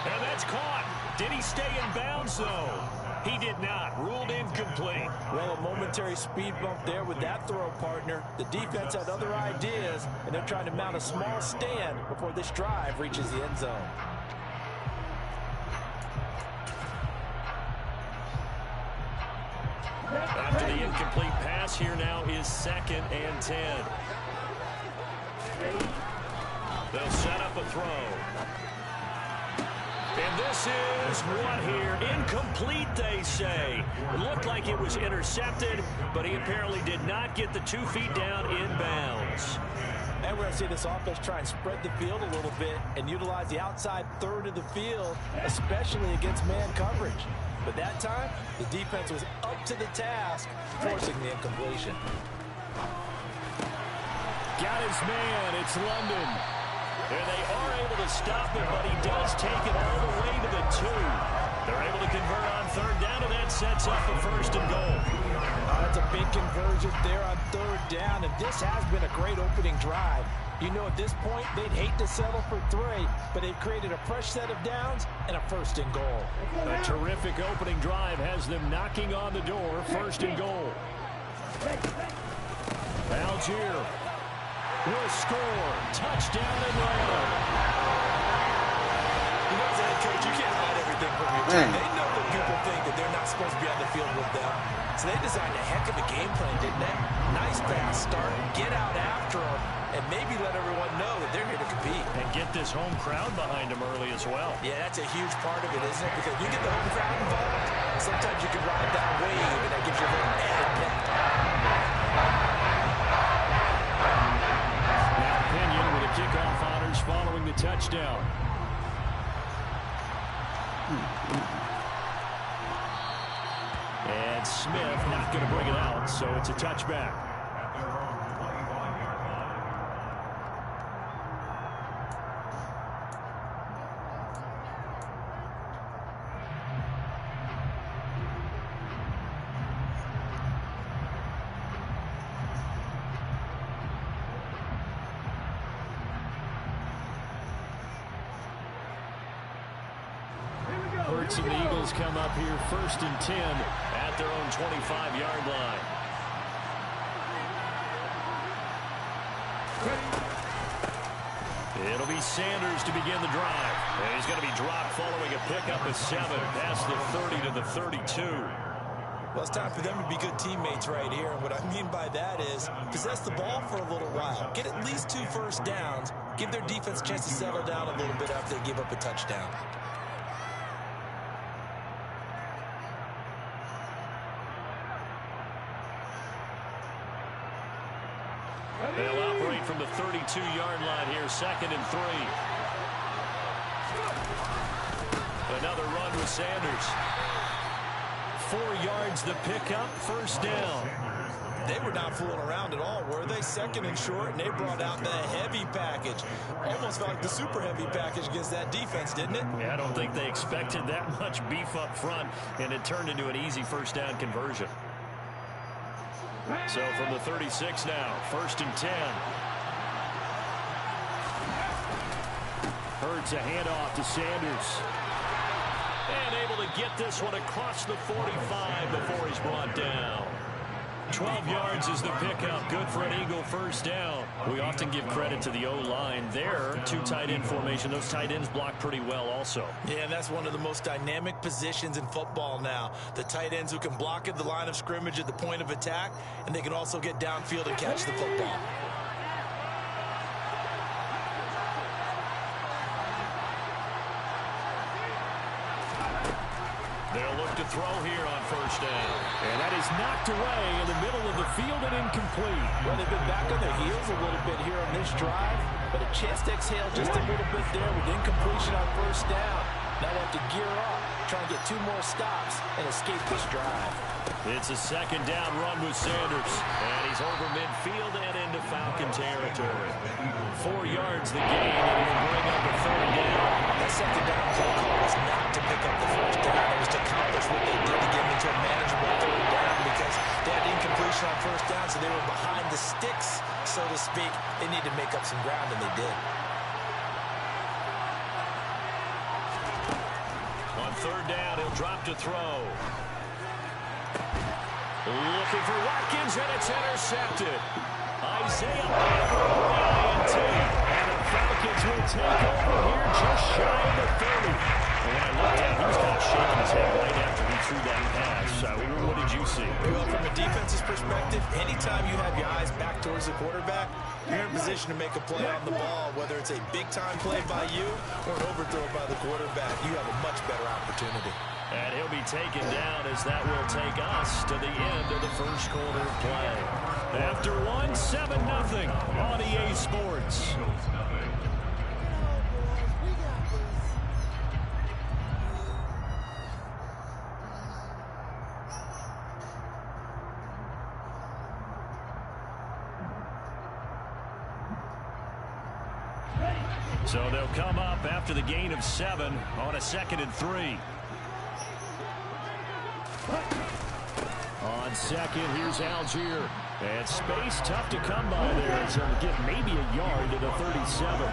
And that's caught. Did he stay in bounds, though? He did not. Ruled incomplete. Well, a momentary speed bump there with that throw, partner. The defense had other ideas, and they're trying to mount a small stand before this drive reaches the end zone. After the incomplete pass, here now is 2nd and 10. They'll set up a throw. And this is what here? Incomplete, they say. It looked like it was intercepted, but he apparently did not get the 2 feet down in bounds. And we're going to see this offense try and spread the field a little bit and utilize the outside third of the field, especially against man coverage. But that time, the defense was up to the task, forcing the incompletion. Got his man. It's London. And they are able to stop him, but he does take it all the way to the 2. They're able to convert on third down, and that sets up a first and goal. That's a big conversion there on third down, and this has been a great opening drive. You know, at this point, they'd hate to settle for 3, but they've created a fresh set of downs and a first and goal. A terrific opening drive has them knocking on the door. First and goal. Algier will score. Touchdown and run. You know, as a head coach, you can't hide everything from your team. They know that people think that they're not supposed to be on the field with them. So they designed a heck of a game plan, didn't they? Nice fast start, get out after them, and maybe let everyone know that they're here to compete. And get this home crowd behind them early as well. Yeah, that's a huge part of it, isn't it? Because you get the home crowd involved, sometimes you can ride that wave, and that gives you a little added pep. Now Pinion with a kickoff honors following the touchdown. And Smith not going to bring it out, so it's a touchback. Hurts and the Eagles come up here first and 10 at their own 25-yard line. It'll be Sanders to begin the drive. And he's going to be dropped following a pickup of 7 past the 30 to the 32. Well, it's time for them to be good teammates right here. And what I mean by that is possess the ball for a little while. Get at least 2 first downs. Give their defense a chance to settle down a little bit after they give up a touchdown. They'll operate from the 32-yard line here, 2nd and 3. Another run with Sanders. 4 yards the pickup, first down. They were not fooling around at all, were they? 2nd and short, and they brought out the heavy package. Almost felt like the super heavy package against that defense, didn't it? Yeah, I don't think they expected that much beef up front, and it turned into an easy first down conversion. So from the 36 now, 1st and 10. Hurts a handoff to Sanders. And able to get this one across the 45 before he's brought down. 12 yards is the pickup. Good for an Eagle first down. We often give credit to the O-line. There, 2 tight end formation. Those tight ends block pretty well also. Yeah, and that's one of the most dynamic positions in football now. The tight ends who can block at the line of scrimmage at the point of attack, and they can also get downfield and catch the football. They'll look to throw here on first down. And that is knocked away in the middle of the field and incomplete. Well, they've been back on their heels a little bit here on this drive, but a chance to exhale just a little bit there with incompletion on first down. Now they have to gear up, try and get 2 more stops and escape this drive. It's a 2nd down run with Sanders. And he's over midfield and into Falcon territory. 4 yards the gain, and he'll bring up a 3rd down. That 2nd down play call was not to pick up the first down. It was to accomplish what they did to get into a manageable 3rd down because they had incompletion on first down, so they were behind the sticks, so to speak. They need to make up some ground, and they did. On 3rd down, he'll drop to throw. Looking for Watkins, and it's intercepted. Isaiah INT. And the Falcons will take over here just shy of the 30. And when I looked at him, he was kind of shaking his head right after he threw that pass. What did you see? Well, from a defense's perspective, anytime you have your eyes back towards the quarterback, you're in a position to make a play on the ball, whether it's a big-time play by you or an overthrow by the quarterback. You have a much better opportunity. And he'll be taken down as that will take us to the end of the first quarter of play. After one, 7-0 on EA Sports. So they'll come up after the gain of 7 on a 2nd and 3. On second, here's Algier. And space tough to come by there. So he'll get maybe a yard to the 37.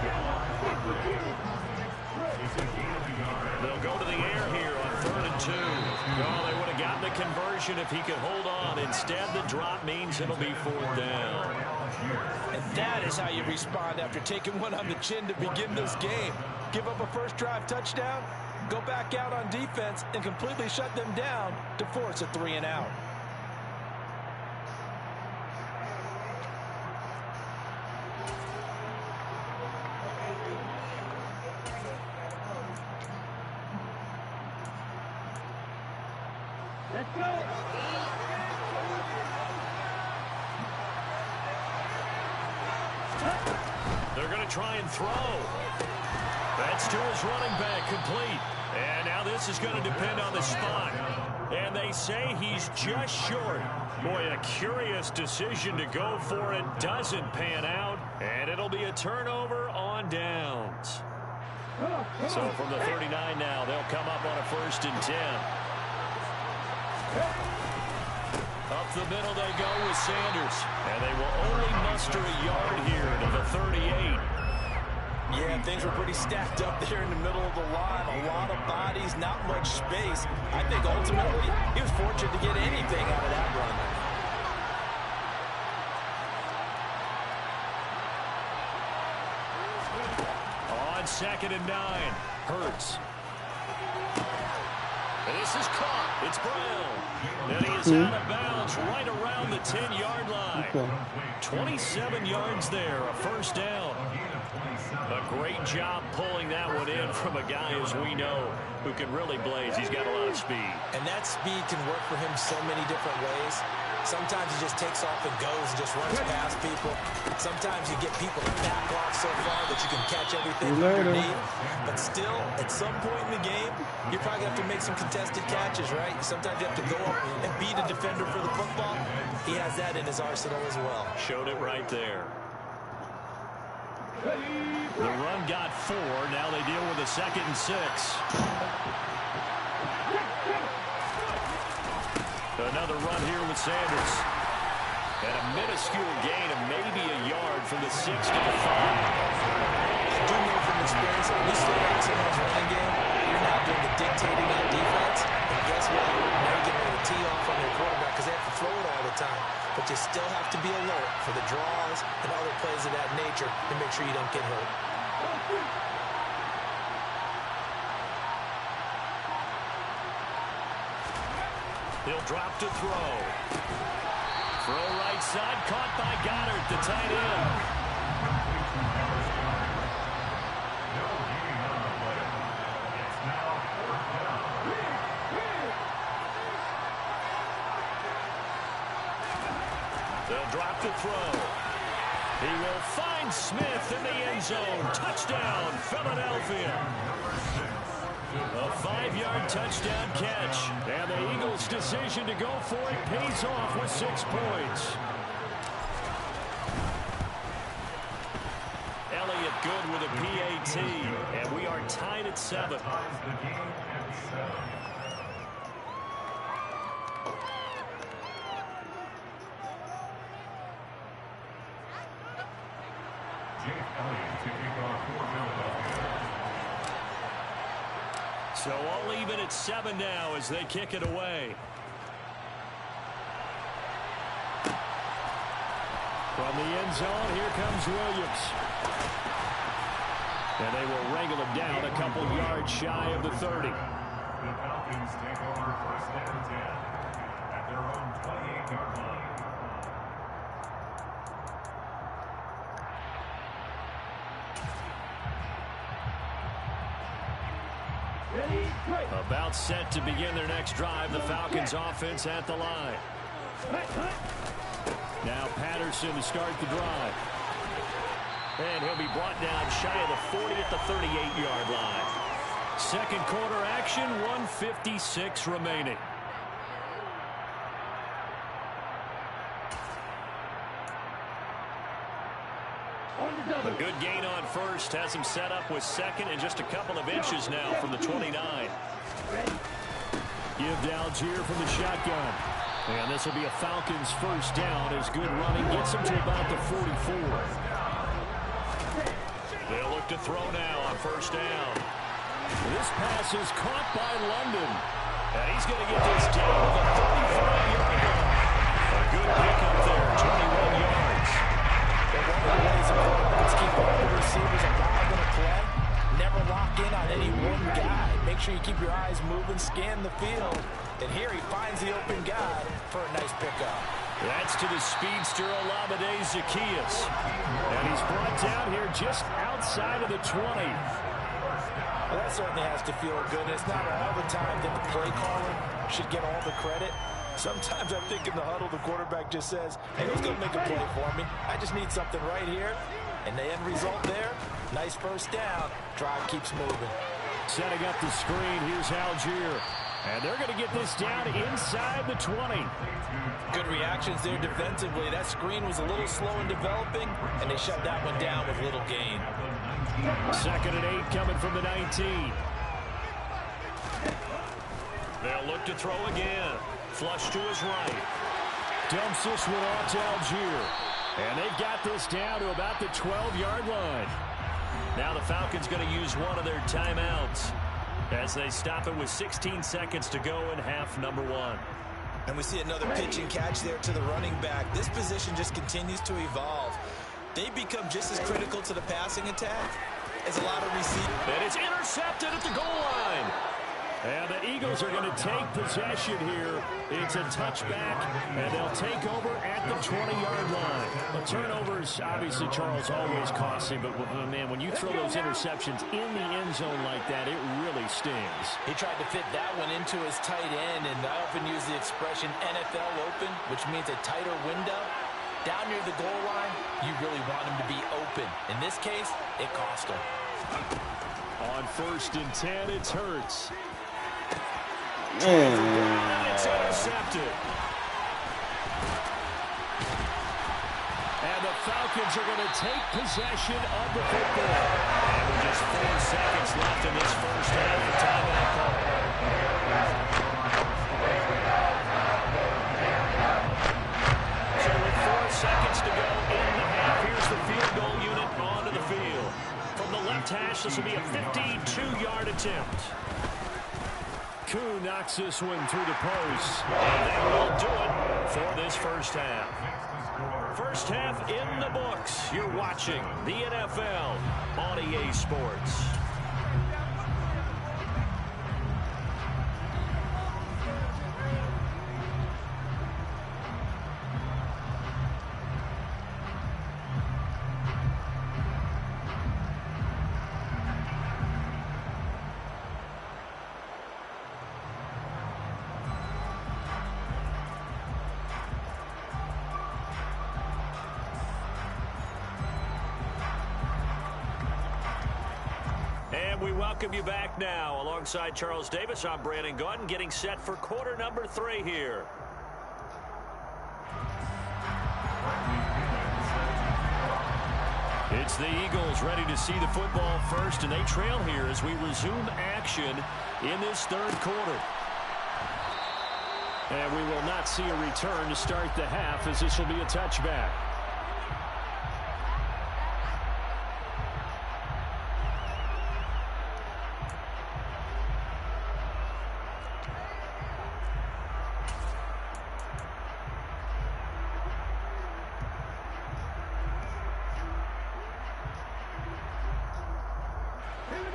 They'll go to the air here on 3rd and 2. Oh, they would have gotten the conversion if he could hold on. Instead, the drop means it'll be 4th down. And that is how you respond after taking one on the chin to begin this game. Give up a first drive touchdown, go back out on defense, and completely shut them down to force a 3-and-out. Let's go. They're going to try and throw. That's to his running back, complete. And now this is going to depend on the spot. And they say he's just short. Boy, a curious decision to go for it. Doesn't pan out. And it'll be a turnover on downs. So from the 39 now, they'll come up on a 1st and 10. Up the middle they go with Sanders. And they will only muster a yard here to the 38. Yeah, things were pretty stacked up there in the middle of the line. A lot of bodies, not much space. I think ultimately he was fortunate to get anything out of that run. On 2nd and 9, Hurts. And this is caught. It's Brown. And he is out of bounds right around the 10-yard line. 27 yards there, a 1st down. A great job pulling that one in from a guy, as we know, who can really blaze. He's got a lot of speed. And that speed can work for him so many different ways. Sometimes he just takes off and goes and just runs past people. Sometimes you get people to back off so far that you can catch everything underneath. But still, at some point in the game, you probably have to make some contested catches, right? Sometimes you have to go up and beat a defender for the football. He has that in his arsenal as well. Showed it right there. The run got 4. Now they deal with a 2nd and 6. Another run here with Sanders. And a minuscule gain of maybe a yard from the 6 to the 5. I do know from experience, when you slow down someone's running game, you're now doing the dictating on defense. And guess what? Now you're getting ready to tee off on their quarterback because they have to throw it all the time. But you still have to be alert for the draws and other plays of that nature to make sure you don't get hurt. He'll drop to throw. Throw right side, caught by Goddard, the tight end. They'll drop to throw. He will find Smith in the end zone. Touchdown, Philadelphia. A 5-yard touchdown catch. And the Eagles' decision to go for it pays off with 6 points. Elliott good with a PAT. And we are tied at 7. So all even at 7 now as they kick it away. From the end zone, here comes Williams. And they will wrangle him down a couple yards shy of the 30. The Falcons take over 1st and 10 at their own 28-yard line. Ready, break. About set to begin their next drive. The Falcons offense at the line. Now Patterson to start the drive. And he'll be brought down shy of the 40 at the 38-yard line. Second quarter action, 1:56 remaining. A good gain on first has him set up with second and just a couple of inches now from the 29. Give to Algier from the shotgun. And this will be a Falcons first down as good running gets him to about the 44. They'll look to throw now on first down. This pass is caught by London. And he's going to get this down to the 35-yard line. A good pickup there, 21 yards. One of the ways the quarterbacks keep all the receivers alive in a play, never lock in on any one guy. Make sure you keep your eyes moving, scan the field. And here he finds the open guy for a nice pickup. That's to the speedster Olamide Zaccheaus. And he's brought down here just outside of the 20. Well, that certainly has to feel good. It's not all the time that the play caller should get all the credit. Sometimes I think in the huddle, the quarterback just says, hey, who's going to make a play for me? I just need something right here. And the end result there, nice first down. Drive keeps moving. Setting up the screen, here's Algier. And they're going to get this down inside the 20. Good reactions there defensively. That screen was a little slow in developing, and they shut that one down with little gain. Second and 8 coming from the 19. They'll look to throw again. Flush to his right. Dumps this one off to Algier. And they've got this down to about the 12-yard line. Now the Falcons going to use one of their timeouts as they stop it with 16 seconds to go in half number one. And we see another pitch and catch there to the running back. This position just continues to evolve. They become just as critical to the passing attack as a lot of receivers. And it's intercepted at the goal line. And the Eagles are going to take possession here. It's a touchback, and they'll take over at the 20-yard line. The turnovers, obviously, Charles, always costly, but, man, when you throw those interceptions in the end zone like that, it really stings. He tried to fit that one into his tight end, and I often use the expression NFL open, which means a tighter window. Down near the goal line, you really want him to be open. In this case, it cost him. On 1st and 10, it's Hurts. And it's intercepted. And the Falcons are going to take possession of the football. And with just 4 seconds left in this first half, the timeout call. So with 4 seconds to go in the half, here's the field goal unit onto the field. From the left hash, this will be a 52-yard attempt. Koo knocks this one through the post. And that will do it for this first half. First half in the books. You're watching the NFL on EA Sports. We welcome you back now. Alongside Charles Davis, I'm Brandon Gaudin, getting set for quarter number 3 here. It's the Eagles ready to see the football first, and they trail here as we resume action in this third quarter. And we will not see a return to start the half, as this will be a touchback.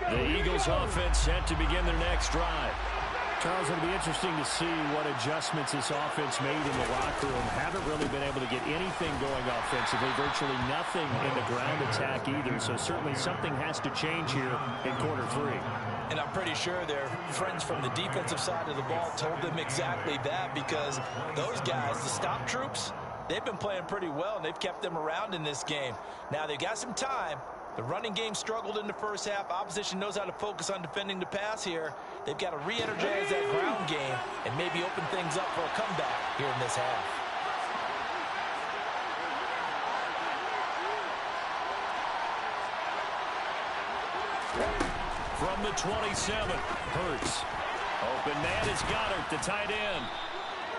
The Eagles offense set to begin their next drive. Charles, it'll be interesting to see what adjustments this offense made in the locker room. Haven't really been able to get anything going offensively, virtually nothing in the ground attack either. So certainly something has to change here in quarter 3. And I'm pretty sure their friends from the defensive side of the ball told them exactly that, because those guys, the stop troops, they've been playing pretty well, and they've kept them around in this game. Now, they've got some time. The running game struggled in the first half. Opposition knows how to focus on defending the pass here. They've got to re-energize that ground game and maybe open things up for a comeback here in this half. From the 27, Hurts. Open man is Goddard, the tight end.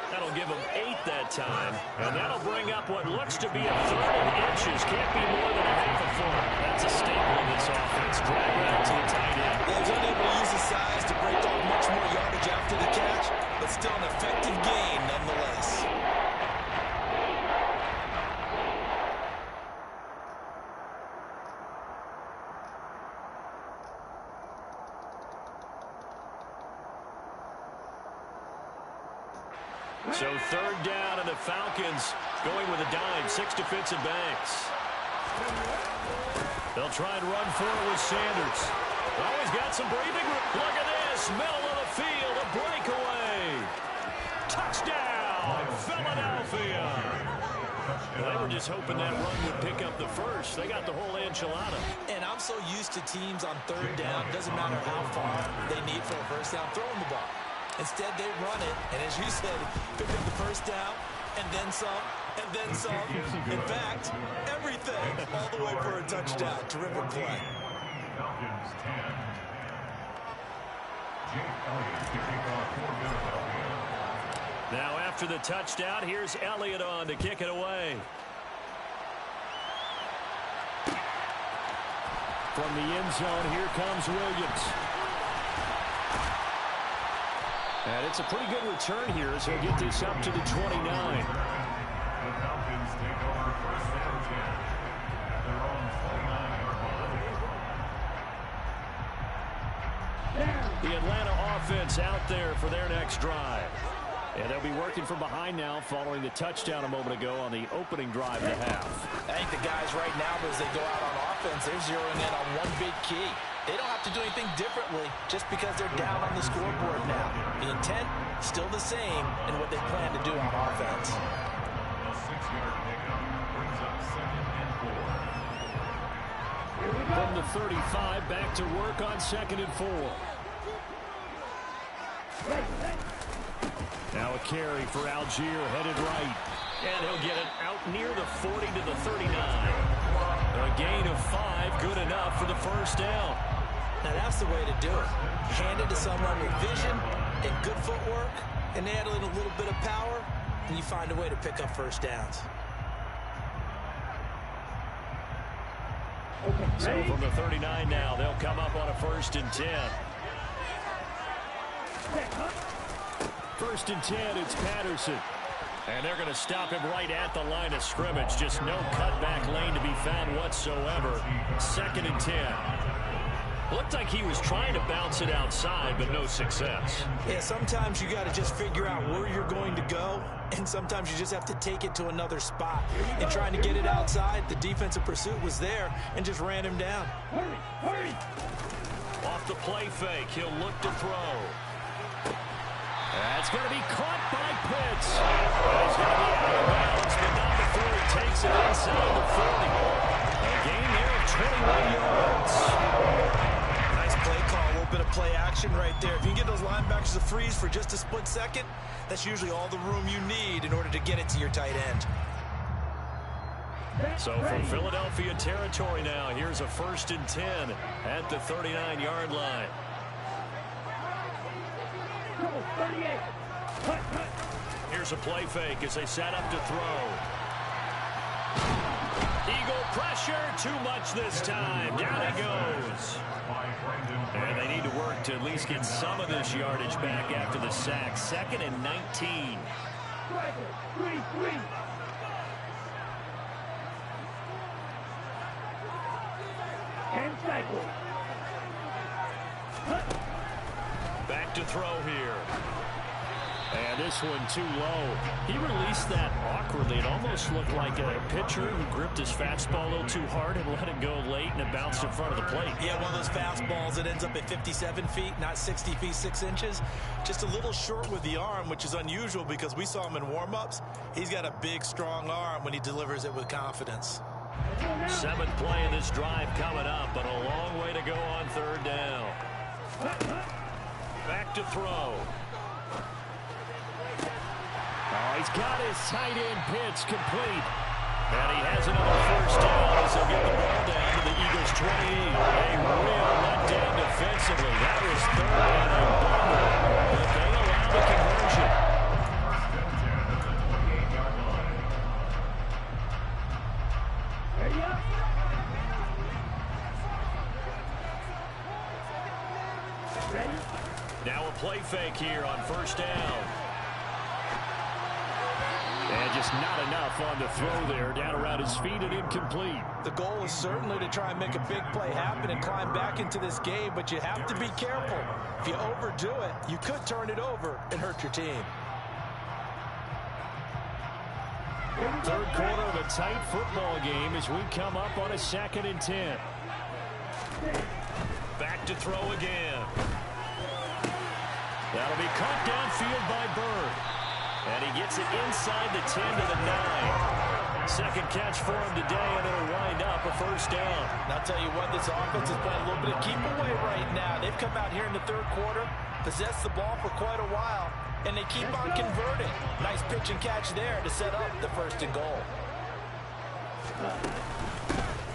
That'll give him 8 that time. And that'll bring up what looks to be a third and inches. Can't be more than a half a foot. That's a staple in this offense. Drag back to the tight end. He was unable to use his size to break off much more yardage after the catch, but still an effective gain nonetheless. So third down, and the Falcons going with a dime. 6 defensive backs. They'll try and run forward with Sanders. Oh, he's got some breathing room. Look at this. Middle of the field. A breakaway. Touchdown, Philadelphia. Well, they were just hoping that run would pick up the first. They got the whole enchilada. And I'm so used to teams on third down, doesn't matter how far they need for a first down, throwing the ball. Instead, they run it, and as you said, pick up the first down, and then some, and then some. In fact, everything, all the way for a touchdown. Terrific play. Falcons 10. Jake Elliott kicking off for Philadelphia. Now after the touchdown, here's Elliott on to kick it away. From the end zone, here comes Williams. And it's a pretty good return here as he'll get this up to the 29. The Falcons take over first and 10 at their own 29-yard line. The Atlanta offense out there for their next drive. And they'll be working from behind now following the touchdown a moment ago on the opening drive of the half. I think the guys right now, as they go out on offense, they're zeroing in on one big key. They don't have to do anything differently just because they're down on the scoreboard now. The intent, still the same in what they plan to do on offense. A 6-yard pickup brings up 2nd and 4. From the 35, back to work on 2nd and 4. Now a carry for Algier, headed right. And he'll get it out near the 40 to the 39. A gain of 5, good enough for the first down. Now that's the way to do it. Hand it to someone with vision and good footwork, and add in a little bit of power, and you find a way to pick up first downs. So from the 39 now, they'll come up on a 1st and 10. 1st and 10, it's Patterson. And they're going to stop him right at the line of scrimmage. Just no cutback lane to be found whatsoever. 2nd and 10. Looked like he was trying to bounce it outside, but no success. Yeah, sometimes you got to just figure out where you're going to go, and sometimes you just have to take it to another spot. And trying to get it outside, the defensive pursuit was there and just ran him down. Hurry, hurry. Off the play fake, he'll look to throw. That's going to be caught by Pitts. He's going to be out of bounds, but not before he takes it inside the 40. A gain there of 21 yards. Nice play call, a little bit of play action right there. If you can get those linebackers to freeze for just a split second, that's usually all the room you need in order to get it to your tight end. So from Philadelphia territory now, here's a 1st and 10 at the 39-yard line. 38. Cut, cut. Here's a play fake as they set up to throw. Eagle pressure, too much this time. Down he goes. And they need to work to at least get some of this yardage back after the sack. 2nd and 19. 3-3. And cycle. Back to throw here. And this one too low. He released that awkwardly. It almost looked like a pitcher who gripped his fastball a little too hard and let it go late, and it bounced in front of the plate. Yeah, one of those fastballs that ends up at 57 feet, not 60 feet, 6 inches. Just a little short with the arm, which is unusual because we saw him in warm-ups. He's got a big, strong arm when he delivers it with confidence. 7th play of this drive coming up, but a long way to go on 3rd down. Back to throw. Oh, he's got his tight end pitch complete. And he has another 1st down as he'll get the ball down to the Eagles' 28. A real letdown defensively. That was 3rd and a bummer, but they allow the conversion. Now a play fake here on 1st down. And just not enough on the throw there. Down around his feet and incomplete. The goal is certainly to try and make a big play happen and climb back into this game, but you have to be careful. If you overdo it, you could turn it over and hurt your team. 3rd quarter of a tight football game as we come up on a 2nd and 10. Back to throw again. That'll be caught downfield by Bird. And he gets it inside the 10 to the 9. 2nd catch for him today, and it'll wind up a 1st down. And I'll tell you what, this offense is playing a little bit of keep away right now. They've come out here in the 3rd quarter, possessed the ball for quite a while, and they keep on converting. Nice pitch and catch there to set up the 1st and goal.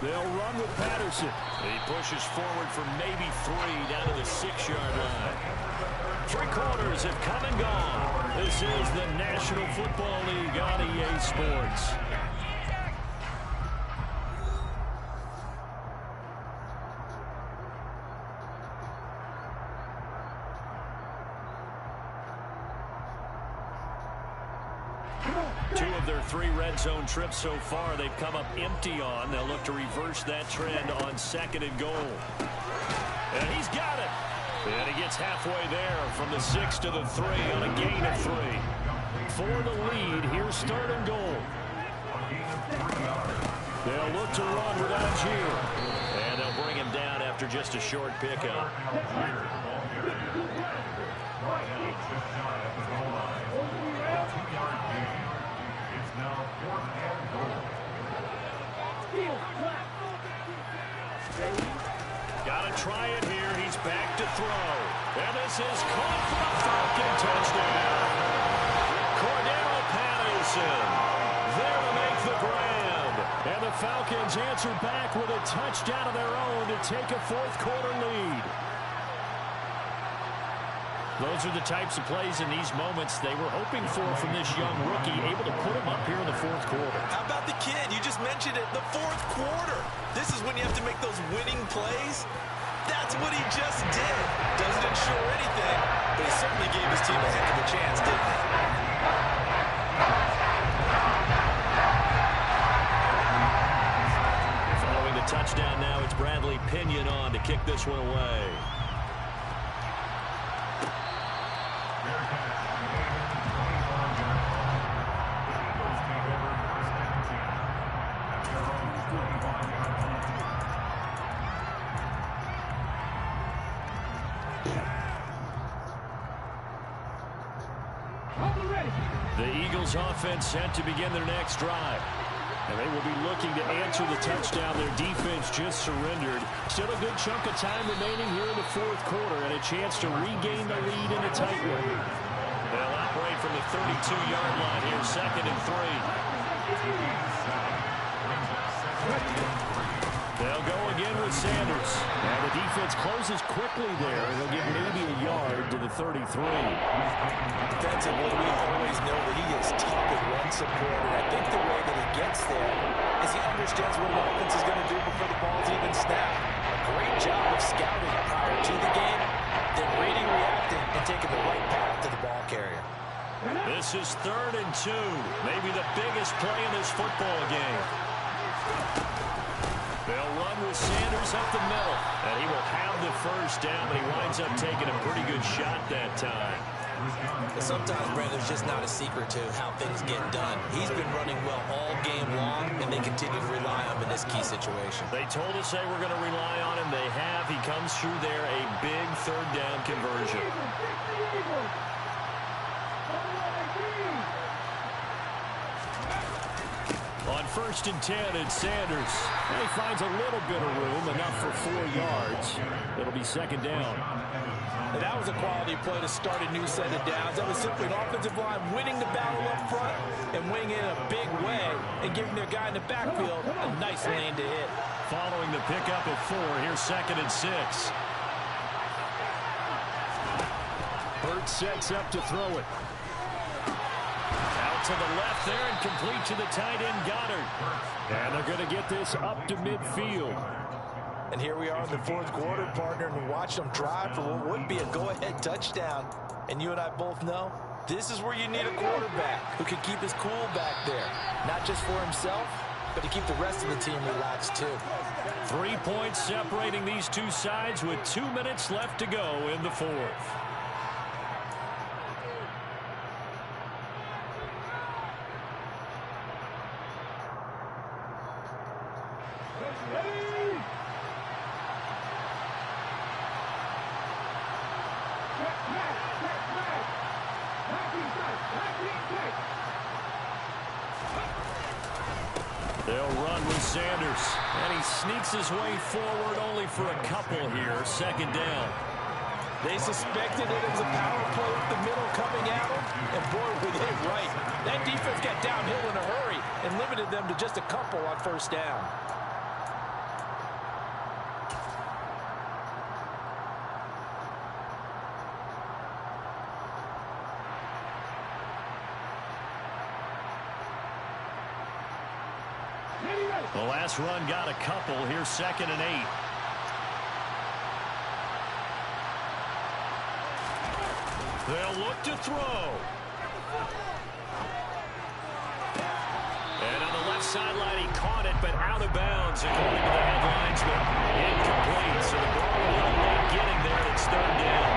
They'll run with Patterson. He pushes forward for maybe 3 down to the 6-yard line. 3 quarters have come and gone. This is the National Football League on EA Sports. Two of their 3 red zone trips so far they've come up empty on. They'll look to reverse that trend on 2nd and goal. And he's got it. And he gets halfway there from the 6 to the 3 on a gain of 3. For the lead, here's 3rd and goal. They'll look to run with Algier. And they'll bring him down after just a short pickup. Got to try it here. He's back to throw. And this is caught for a Falcon touchdown. Cordero Patterson there to make the grab. And the Falcons answer back with a touchdown of their own to take a 4th quarter lead. Those are the types of plays in these moments they were hoping for from this young rookie, able to put him up here in the 4th quarter. How about the kid? You just mentioned it, the 4th quarter. This is when you have to make those winning plays. That's what he just did. Doesn't ensure anything, but he certainly gave his team a heck of a chance, didn't he? Following the touchdown now, it's Bradley Pinion on to kick this one away. The Eagles offense set to begin their next drive. And they will be looking to answer the touchdown their defense just surrendered. Still a good chunk of time remaining here in the 4th quarter and a chance to regain the lead in a tight one. They'll operate from the 32-yard line here, 2nd and 3. They'll go again with Sanders. And the defense closes quickly there. They'll give maybe a yard to the 33. Defensively, we always know that he is tough at run support, and I think the way that he gets there is he understands what an offense is going to do before the ball's even snapped. A great job of scouting prior to the game, then reading, reacting, and taking the right path to the ball carrier. This is 3rd and 2. Maybe the biggest play in this football game. They'll run with Sanders up the middle. And he will have the 1st down, but he winds up taking a pretty good shot that time. But sometimes, Brandon, there's just not a secret to how things get done. He's been running well all game long, and they continue to rely on him in this key situation. They told us they were going to rely on him. They have. He comes through there, a big third down conversion. On 1st and 10, it's Sanders. And he finds a little bit of room, enough for 4 yards. It'll be 2nd down. And that was a quality play to start a new set of downs. That was simply an offensive line winning the battle up front and winning it in a big way and giving their guy in the backfield a nice lane to hit. Following the pickup of 4, here's 2nd and 6. Burt sets up to throw it. Out to the left there and complete to the tight end Goddard. And they're going to get this up to midfield. And here we are in the 4th quarter, partner, and watch them drive for what would be a go-ahead touchdown. And you and I both know this is where you need a quarterback who can keep his cool back there. Not just for himself, but to keep the rest of the team relaxed too. 3 points separating these two sides with 2 minutes left to go in the 4th. They'll run with Sanders, and he sneaks his way forward only for a couple here. 2nd down. They suspected it was a power play up the middle coming at them, and boy, we hit it right. That defense got downhill in a hurry and limited them to just a couple on 1st down. The last run got a couple. Here's 2nd and 8. They'll look to throw. And on the left sideline, he caught it, but out of bounds, according to the headlinesman. Incomplete. So the ball a little late getting there. It's 3rd down.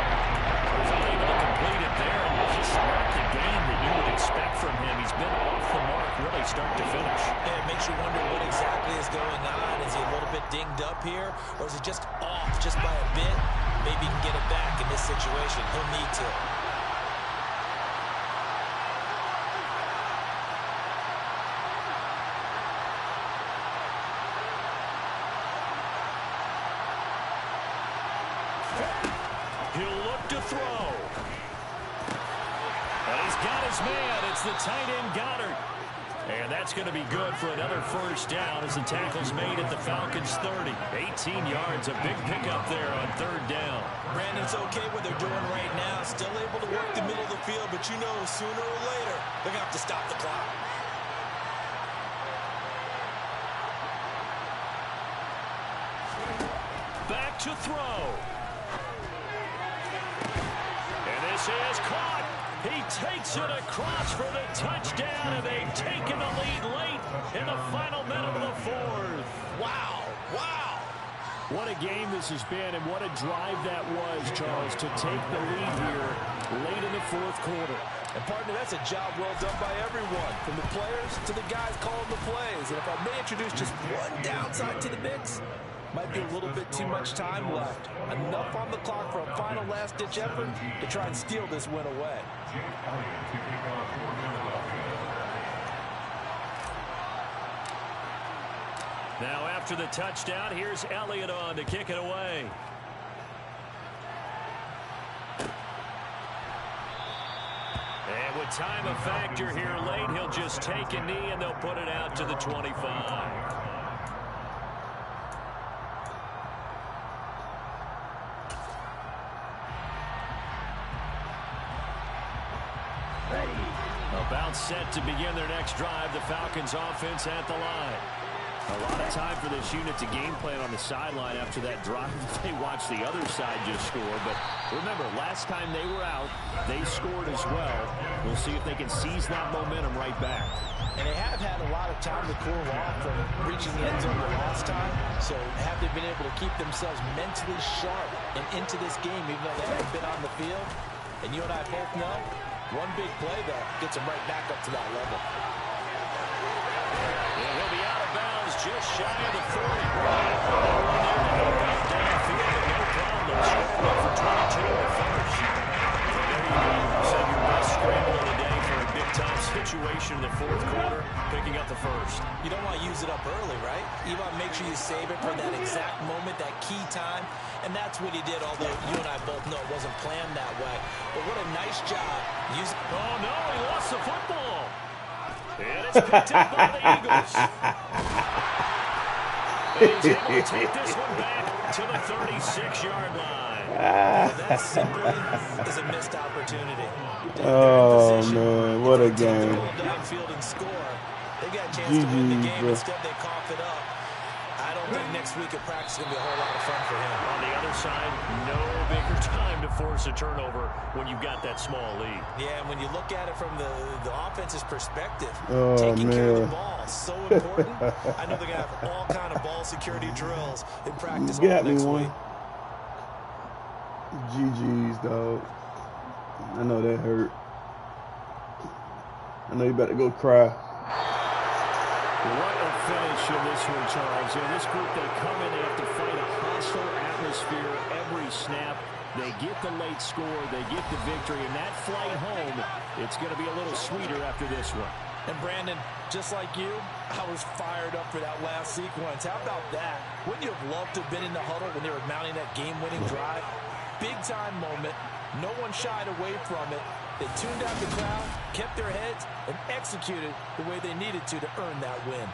He's unable to complete it there, and just not the game that you would expect from him. He's been off the mark, really, start to finish. Yeah, it makes you wonder what exactly is going on. Is he a little bit dinged up here, or is he just off just by a bit? Maybe he can get it back in this situation. He'll need to. He'll look to throw. And he's got his man. It's the tight end Goddard. And that's going to be good for another 1st down as the tackle's made at the Falcons' 30. 18 yards, a big pickup there on 3rd down. Brandon, it's okay what they're doing right now. Still able to work the middle of the field, but you know sooner or later they're going to have to stop the clock. Back to throw. And this is caught. He takes it across for the touchdown, and they've taken the lead late in the final minute of the 4th. Wow. Wow. What a game this has been, and what a drive that was, Charles, to take the lead here late in the 4th quarter. And, partner, that's a job well done by everyone, from the players to the guys calling the plays. And if I may introduce just one downside to the mix, might be a little bit too much time left. Enough on the clock for a final last-ditch effort to try and steal this win away. Now after the touchdown, here's Elliott on to kick it away. And with time a factor here late, he'll just take a knee and they'll put it out to the 25. About set to begin their next drive. The Falcons offense at the line. A lot of time for this unit to game plan on the sideline after that drive. They watched the other side just score. But remember, last time they were out, they scored as well. We'll see if they can seize that momentum right back. And they have had a lot of time to cool off from reaching the end zone the last time. So have they been able to keep themselves mentally sharp and into this game, even though they haven't been on the field? And you and I both know, one big play, though, gets him right back up to that level. And he'll be out of bounds just shy of the 40. Ball in there to help out downfield, but no problem. Scramble for 22 in the first. There you go. So your best scramble of the day for a big-time situation in the fourth quarter, picking up the first. You don't want to use it up early, right? You want to make sure you save it for that exact moment, that key time. And that's what he did, although you and I both know it wasn't planned that way. But what a nice job. Oh, no, he lost the football. And it's picked up by the Eagles. And he's able to take this one back to the 36-yard line. That simply is a missed opportunity. Oh, man, what a game. Downfield and score. They got a chance to win the game. Instead, they cough it up. I don't think next week at practice is going to be a whole lot of fun for him. On the other side, no bigger time to force a turnover when you've got that small lead. Yeah, and when you look at it from the offense's perspective, Oh, taking care of the man. ball is so important. I know they're going to have all kind of ball security drills in practice You got me next one. week. GG's, dog. I know that hurt. I know you better go cry. What a finish in this one, Charles. In this group, they come in, they have to fight a hostile atmosphere every snap. They get the late score, they get the victory, and that flight home, it's going to be a little sweeter after this one. And Brandon, just like you, I was fired up for that last sequence. How about that? Wouldn't you have loved to have been in the huddle when they were mounting that game-winning drive? Big-time moment. No one shied away from it. They tuned out the crowd, kept their heads, and executed the way they needed to earn that win.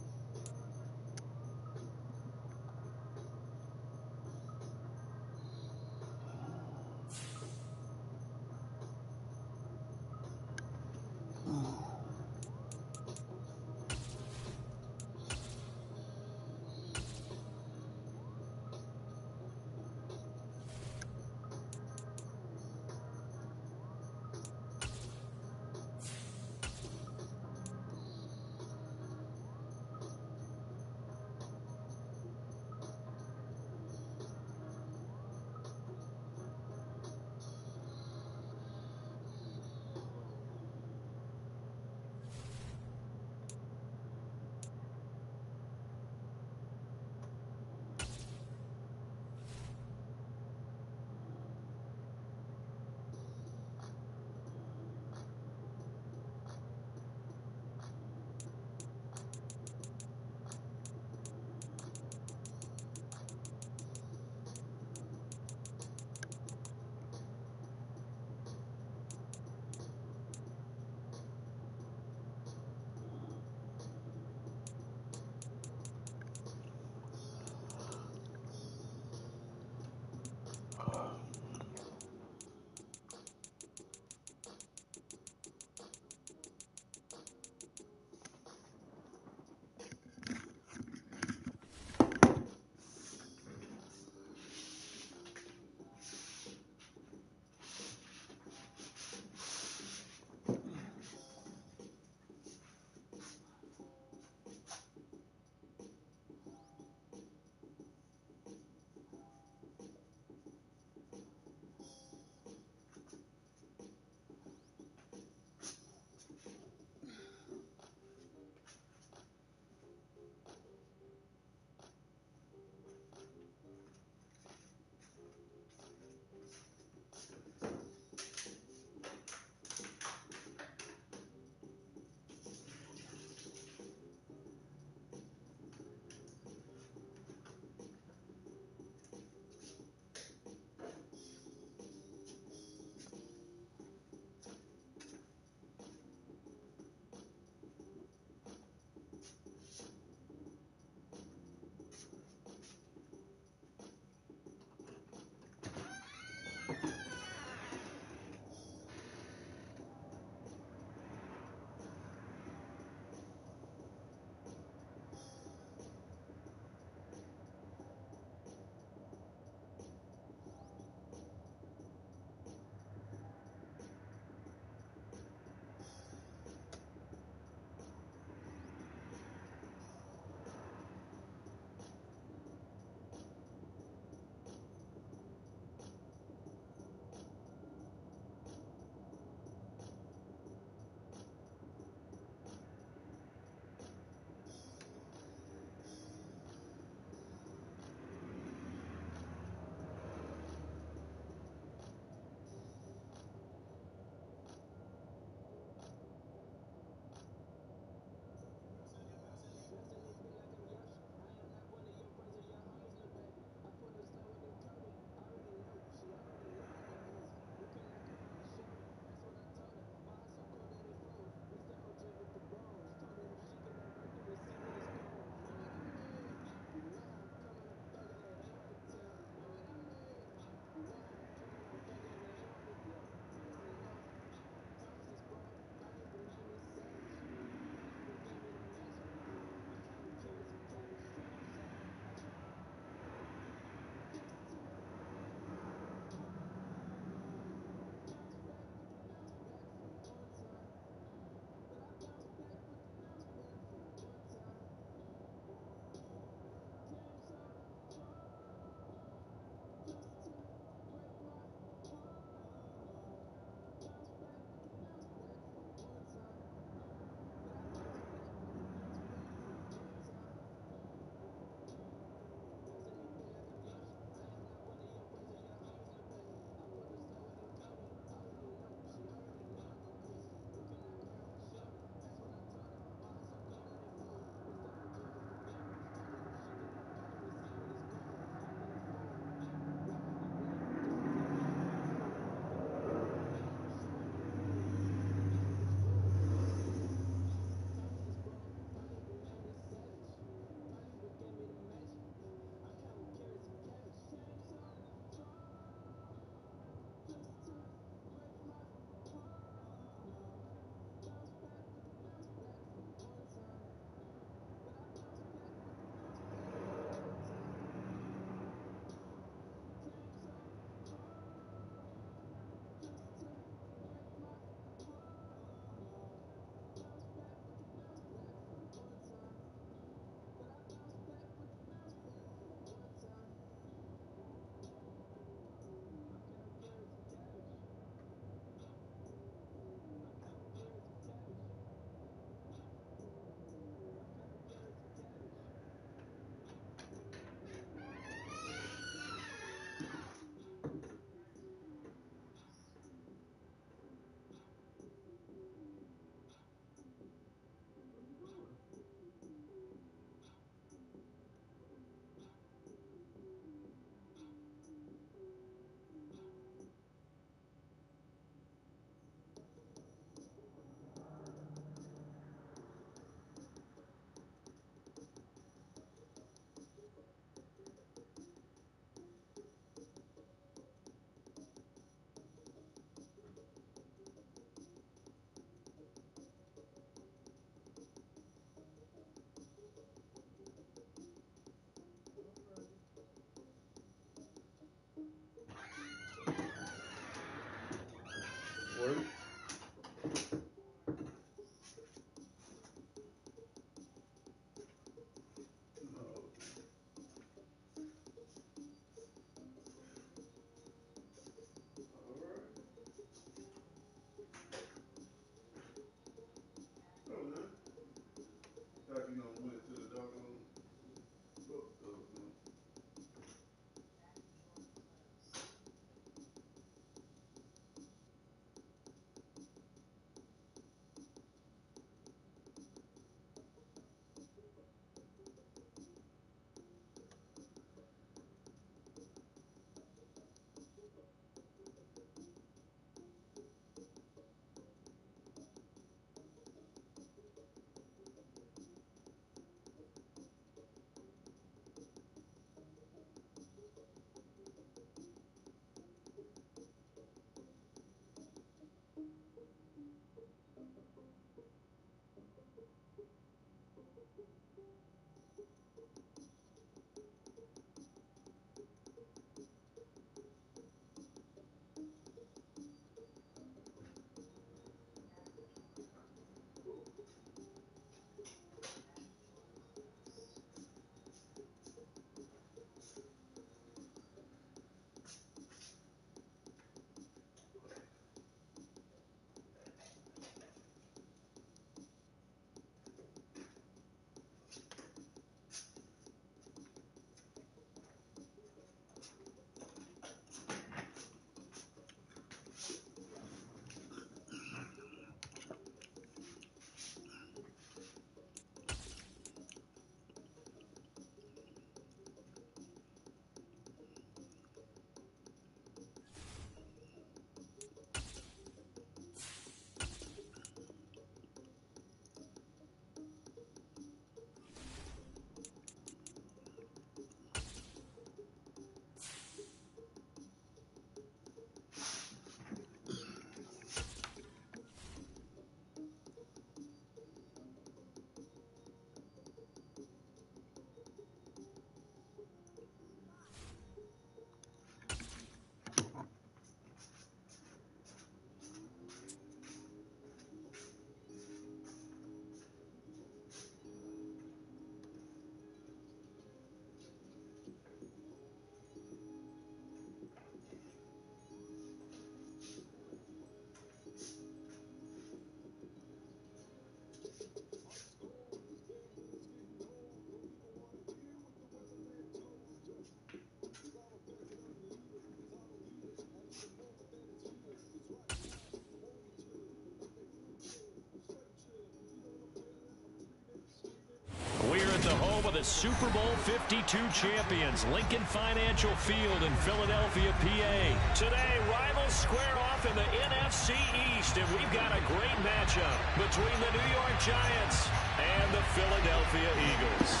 of the Super Bowl 52 champions, Lincoln Financial Field in Philadelphia, PA. Today, rivals square off in the NFC East, and we've got a great matchup between the New York Giants and the Philadelphia Eagles.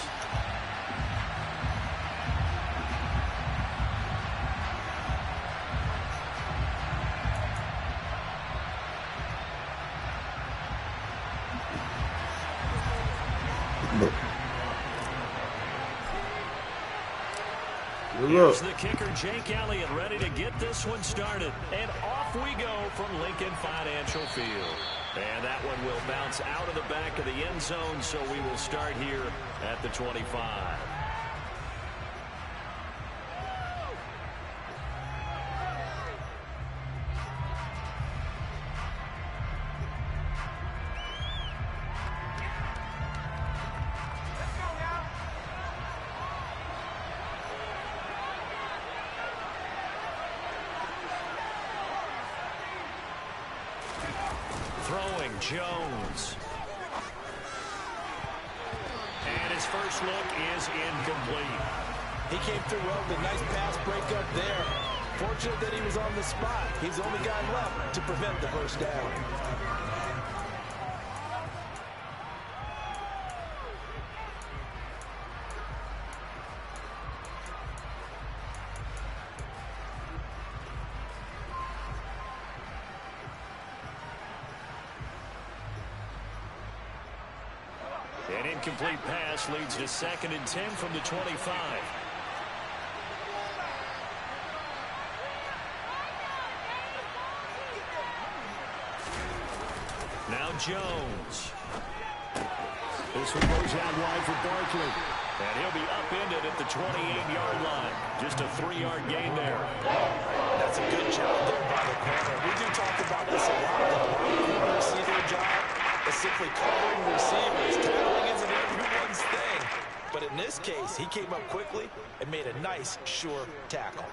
Here's the kicker, Jake Elliott, ready to get this one started. And off we go from Lincoln Financial Field. And that one will bounce out of the back of the end zone, so we will start here at the 25. Throwing, Jones. And his first look is incomplete. He came through well with a nice pass breakup there. Fortunate that he was on the spot. He's the only guy left to prevent the first down. An incomplete pass leads to 2nd and 10 from the 25. Now Jones. This one goes out wide for Barkley. And he'll be upended at the 28-yard line. Just a 3-yard gain there. That's a good job there by the corner. We do talk about this a lot. The receiver job is simply covering receivers. Tackling isn't everyone's thing. But in this case, he came up quickly and made a nice, sure tackle.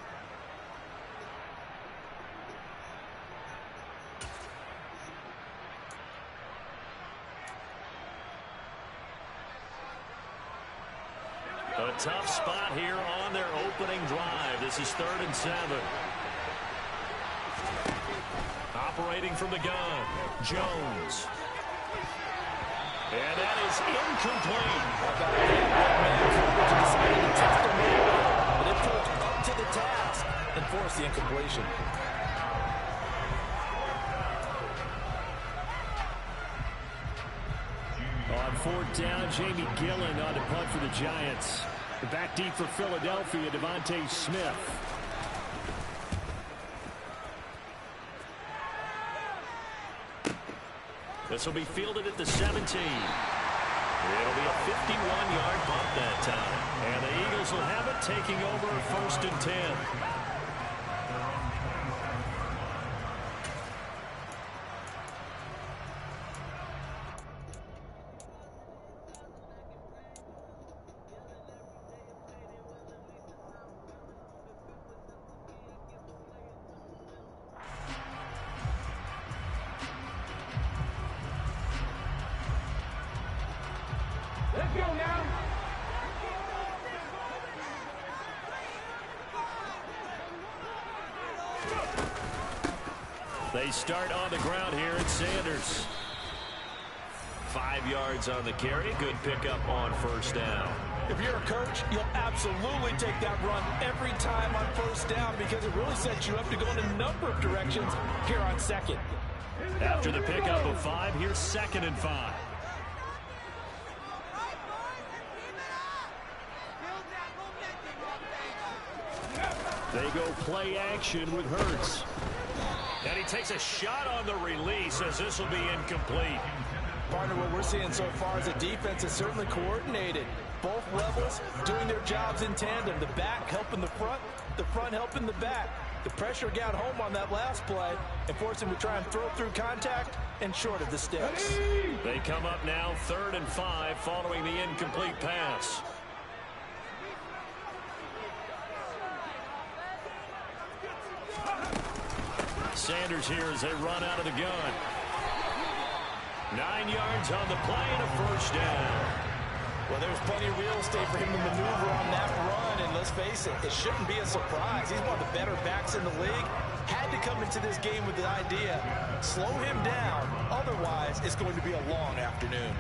A tough spot here on their opening drive. This is 3rd and 7. Operating from the gun, Jones. And that is incomplete. Decided to test him anyway, but it proved up to the task and forced the incompletion. On 4th down, Jamie Gillen on to punt for the Giants. Back deep for Philadelphia, Devontae Smith. This will be fielded at the 17. It'll be a 51-yard punt that time. And the Eagles will have it, taking over 1st and 10. Let's go now. They start on the ground here at Sanders. 5 yards on the carry. Good pickup on 1st down. If you're a coach, you'll absolutely take that run every time on 1st down because it really sets you up to go in a number of directions here on 2nd. After the pickup of 5, here's 2nd and 5. They go play action with Hurts. And he takes a shot on the release as this will be incomplete. Partner, what we're seeing so far is the defense is certainly coordinated. Both levels doing their jobs in tandem. The back helping the front helping the back. The pressure got home on that last play and forced him to try and throw through contact and short of the sticks. They come up now 3rd and 5 following the incomplete pass. Sanders here as they run out of the gun. 9 yards on the play and a 1st down. Well, there's plenty of real estate for him to maneuver on that run, and let's face it, it shouldn't be a surprise. He's one of the better backs in the league. Had to come into this game with the idea, slow him down, otherwise it's going to be a long afternoon.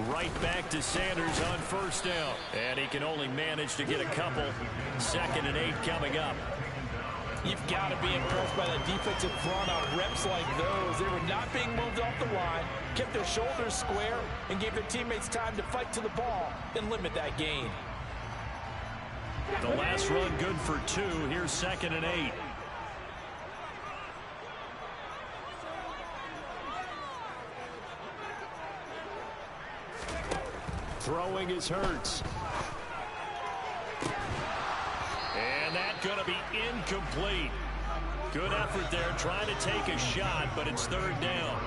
Right back to Sanders on first down. And he can only manage to get a couple. 2nd and 8 coming up. You've got to be impressed by the defensive front on reps like those. They were not being moved off the line, kept their shoulders square, and gave their teammates time to fight to the ball and limit that gain. The last run good for 2. Here's 2nd and 8. Throwing is Hurts. And that's going to be incomplete. Good effort there trying to take a shot, but it's 3rd down.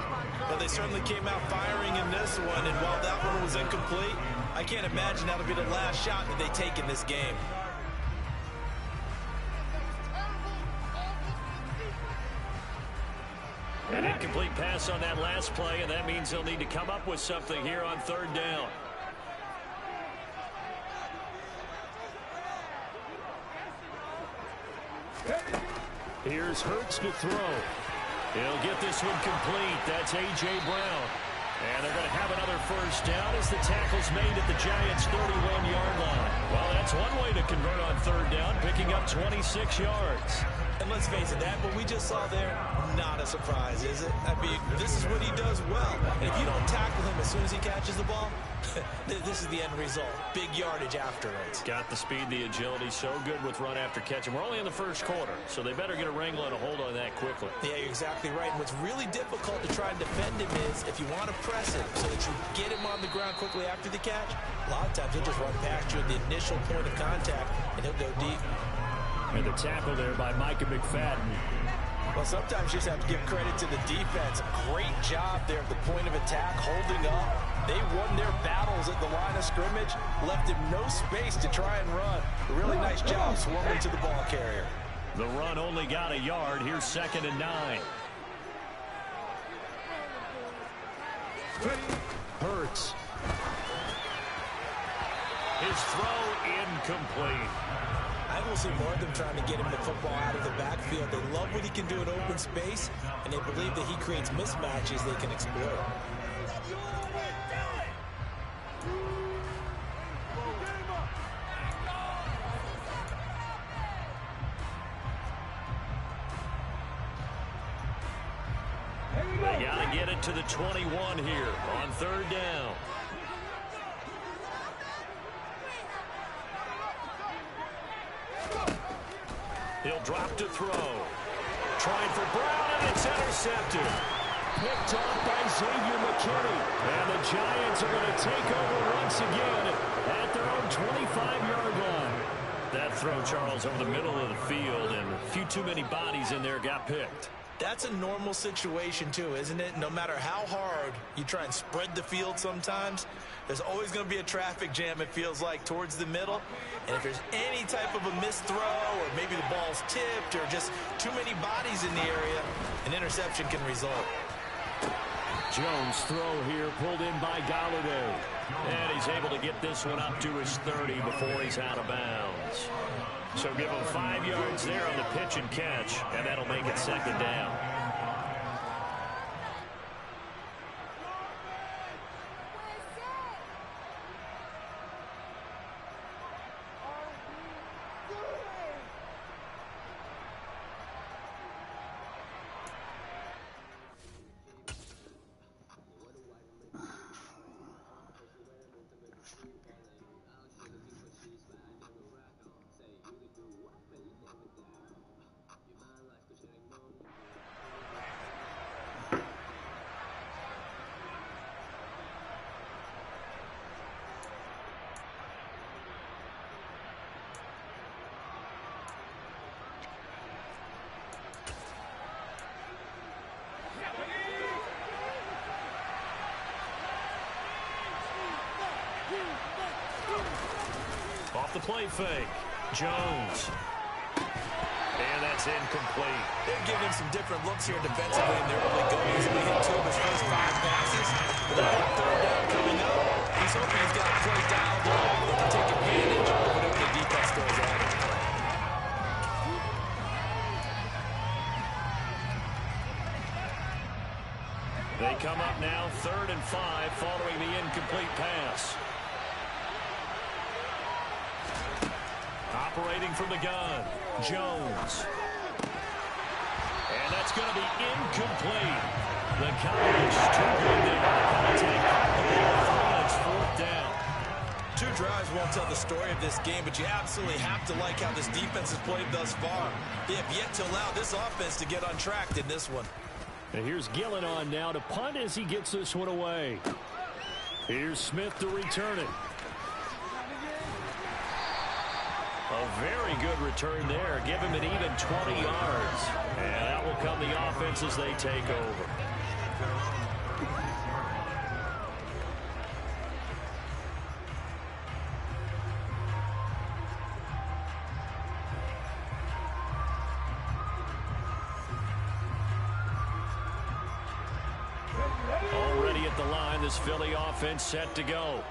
Well, they certainly came out firing in this one, and while that one was incomplete, I can't imagine that'll be the last shot that they take in this game. An incomplete pass on that last play, and that means they'll need to come up with something here on 3rd down. Here's Hurts to throw. He'll get this one complete. That's A.J. Brown. And they're going to have another first down as the tackle's made at the Giants' 31-yard line. Well, that's one way to convert on 3rd down, picking up 26 yards. And let's face it, that what we just saw there, not a surprise, is it? I mean, this is what he does well. And if you don't tackle him as soon as he catches the ball, this is the end result. Big yardage afterwards. Got the speed, the agility, so good with run after catch. And we're only in the first quarter, so they better get a wrangle and a hold on that quickly. Yeah, you're exactly right. And what's really difficult to try and defend him is if you want to press him so that you get him on the ground quickly after the catch, a lot of times he'll just run past you at the initial point of contact, and he'll go deep. And the tackle there by Micah McFadden. Well, sometimes you just have to give credit to the defense. Great job there at the point of attack, holding up. They won their battles at the line of scrimmage, left him no space to try and run. A really nice job swarming to the ball carrier. The run only got a yard. Here's 2nd and 9. Hurts. His throw incomplete. I will see more of them trying to get him the football out of the backfield. They love what he can do in open space, and they believe that he creates mismatches they can exploit. They got to get it to the 21 here on 3rd down. He'll drop to throw. Trying for Brown, and it's intercepted. Picked off by Xavier McKinney. And the Giants are going to take over once again at their own 25-yard line. That throw, Charles, over the middle of the field, and a few too many bodies in there got picked. That's a normal situation, too, isn't it? No matter how hard you try and spread the field sometimes, there's always going to be a traffic jam, it feels like, towards the middle. And if there's any type of a missed throw, or maybe the ball's tipped, or just too many bodies in the area, an interception can result. Jones' throw here pulled in by Galladay. And he's able to get this one up to his 30 before he's out of bounds. So give him 5 yards there on the pitch and catch, and that'll make it 2nd down. Off the play fake. Jones. And that's incomplete. They're giving him some different looks here defensively in their early goings. We hit 2 of his first 5 passes. But now with 3rd down coming up, he's hoping he's got a play dialed up that can take advantage of whatever the defense throws at him. They come up now 3rd and 5 following the incomplete pass. Operating from the gun, Jones. And that's going to be incomplete. The coverage too good there. It's 4th down. 2 drives won't tell the story of this game, but you absolutely have to like how this defense has played thus far. They have yet to allow this offense to get untracked in this one. And here's Gillen on now to punt as he gets this one away. Here's Smith to return it. A very good return there. Give him an even 20 yards. And that will come the offense as they take over. Already at the line, this Philly offense set to go.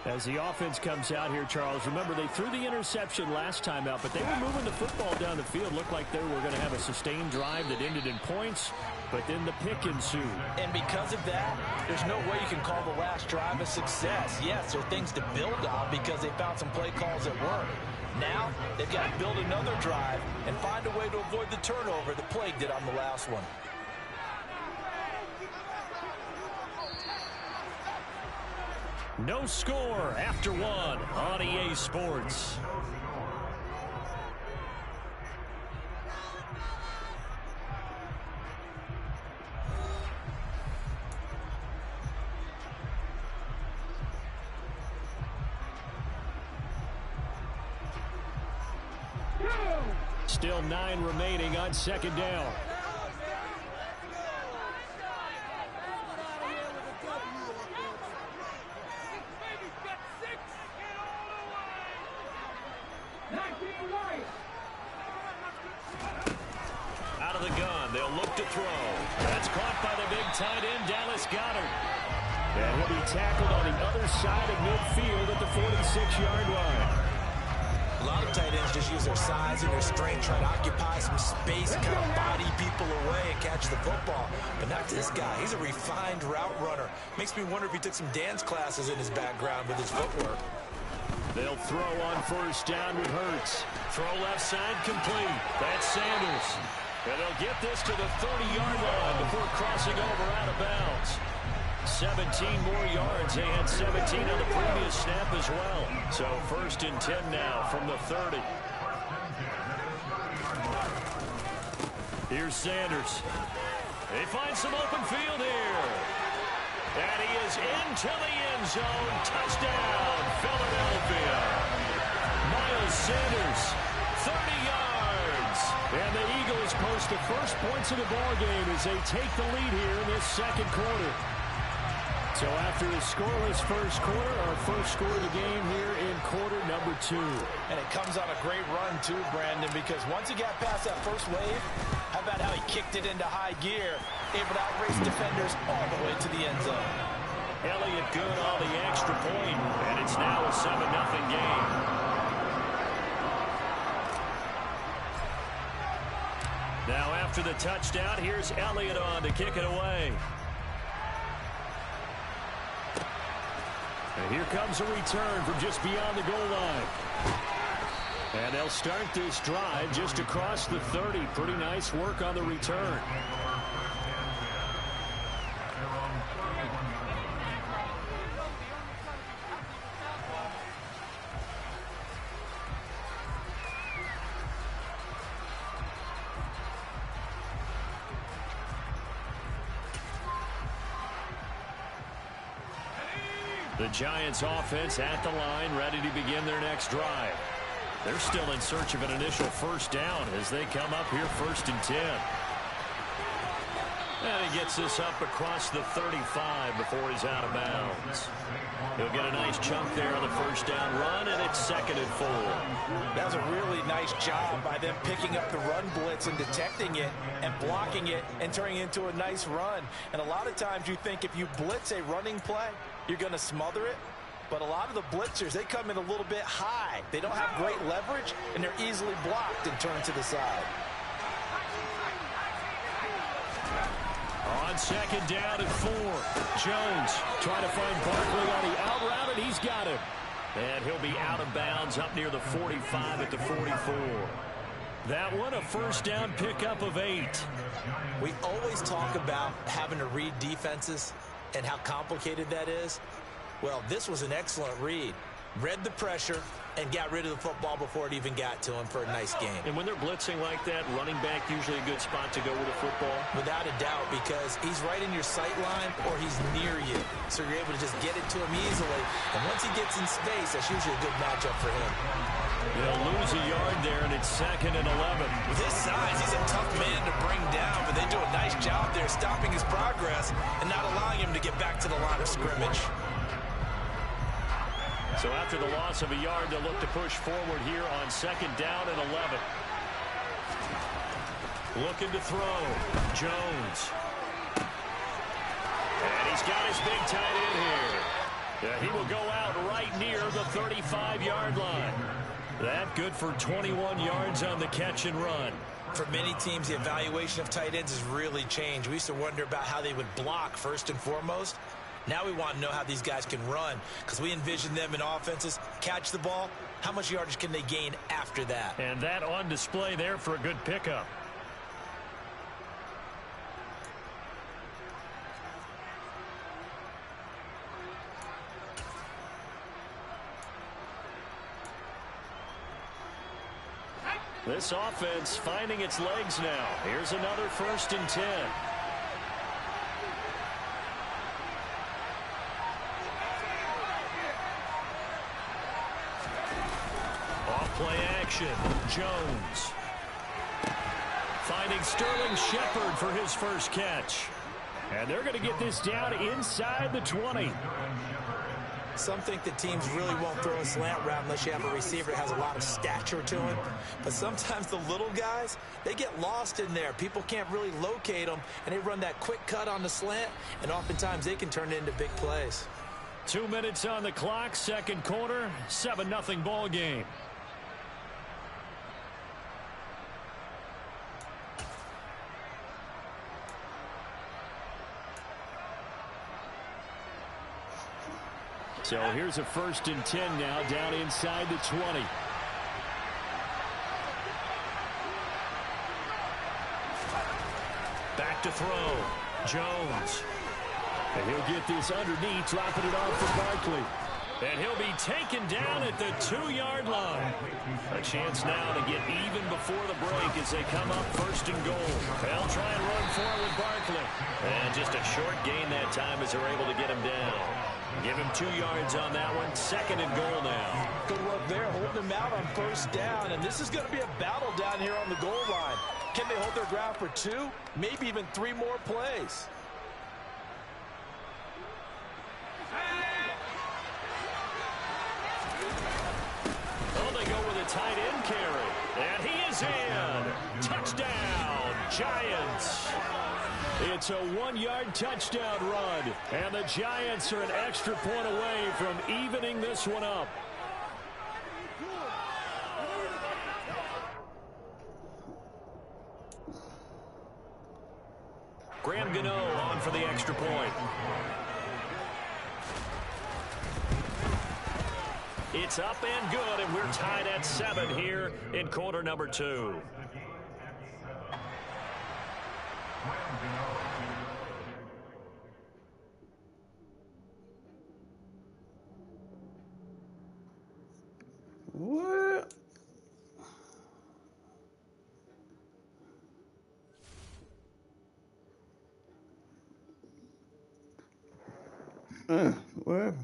As the offense comes out here, Charles, remember they threw the interception last time out, but they were moving the football down the field. Looked like they were going to have a sustained drive that ended in points, but then the pick ensued. And because of that, there's no way you can call the last drive a success. Yes, there are things to build on because they found some play calls that work. Now, they've got to build another drive and find a way to avoid the turnover that plagued it on the last one. No score after 1 on EA Sports. Still 9 remaining on 2nd down. Out of the gun, they'll look to throw. That's caught by the big tight end, Dallas Goedert. And he'll be tackled on the other side of midfield at the 46-yard line. A lot of tight ends just use their size and their strength, try to occupy some space, kind of body people away and catch the football. But not this guy. He's a refined route runner. Makes me wonder if he took some dance classes in his background with his footwork. They'll throw on 1st down with Hurts. Throw left side complete. That's Sanders. And they'll get this to the 30-yard line before crossing over out of bounds. 17 more yards. They had 17 on the previous snap as well. So 1st and 10 now from the 30. Here's Sanders. They find some open field here. And he is into the end zone. Touchdown, Philadelphia. Miles Sanders, 30 yards. And the Eagles post the first points of the ball game as they take the lead here in this 2nd quarter. So after a scoreless first quarter, our first score of the game here in quarter number 2. And it comes on a great run too, Brandon, because once he got past that first wave, how about how he kicked it into high gear, able to outrace defenders all the way to the end zone. Elliott good on the extra point, and it's now a 7-0 game. Now after the touchdown, here's Elliott on to kick it away. And here comes a return from just beyond the goal line. And they'll start this drive just across the 30. Pretty nice work on the return. The Giants offense at the line, ready to begin their next drive. They're still in search of an initial 1st down as they come up here 1st and 10. And he gets this up across the 35 before he's out of bounds. He'll get a nice chunk there on the 1st down run, and it It's 2nd and 4. That was a really nice job by them picking up the run blitz and detecting it and blocking it and turning it into a nice run. And a lot of times you think if you blitz a running play, you're going to smother it. But a lot of the blitzers, they come in a little bit high. They don't have great leverage, and they're easily blocked and turned to the side. On 2nd down and 4. Jones trying to find Barkley on the out route, and he's got him. And he'll be out of bounds up near the 45 at the 44. That one, a 1st down pickup of 8. We always talk about having to read defenses and how complicated that is. Well, this was an excellent read. Read the pressure and got rid of the football before it even got to him for a nice game. And when they're blitzing like that, running back usually a good spot to go with a football? Without a doubt, because he's right in your sight line or he's near you. So you're able to just get it to him easily. And once he gets in space, that's usually a good matchup for him. They'll lose a yard there, and it's 2nd and 11. With his size, he's a tough man to bring down, but they do a nice job there stopping his progress and not allowing him to get back to the line of scrimmage. So after the loss of a yard, they'll look to push forward here on 2nd down and 11. Looking to throw. Jones. And he's got his big tight end here. He will go out right near the 35-yard line. That good for 21 yards on the catch and run. For many teams, the evaluation of tight ends has really changed. We used to wonder about how they would block first and foremost. Now we want to know how these guys can run, because we envision them in offenses catch the ball. How much yardage can they gain after that? And that on display there for a good pickup. This offense finding its legs now. Here's another 1st and 10. Play action. Jones. Finding Sterling Shepard for his first catch. And they're going to get this down inside the 20. Some think that teams really won't throw a slant route unless you have a receiver that has a lot of stature to him. But sometimes the little guys, they get lost in there. People can't really locate them, and they run that quick cut on the slant, and oftentimes they can turn it into big plays. 2 minutes on the clock, 2nd quarter, 7-0 ball game. So here's a 1st and 10 now down inside the 20. Back to throw. Jones. And he'll get this underneath, dropping it off for Barkley. And he'll be taken down at the 2-yard line. A chance now to get even before the break as they come up 1st and goal. They'll try and run forward Barkley. And just a short gain that time as they're able to get him down. Give him 2 yards on that one. 2nd and goal now. Good work there, holding him out on 1st down. And this is going to be a battle down here on the goal line. Can they hold their ground for 2, maybe even 3 more plays? Oh, they go with a tight end carry. And he is in. Touchdown, Giants. It's a 1-yard touchdown run. And the Giants are an extra point away from evening this one up. Graham Gano on for the extra point. It's up and good, and we're tied at 7 here in quarter number 2. What? Whatever.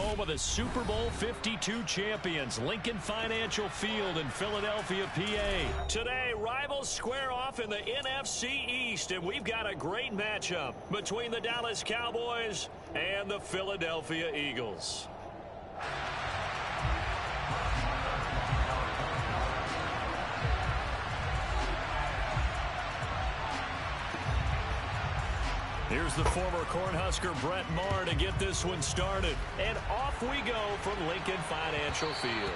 home of the Super Bowl 52 champions, Lincoln Financial Field in Philadelphia, PA. Today, rivals square off in the NFC East, and we've got a great matchup between the Dallas Cowboys and the Philadelphia Eagles. Here's the former Cornhusker Brett Maher to get this one started. And off we go from Lincoln Financial Field.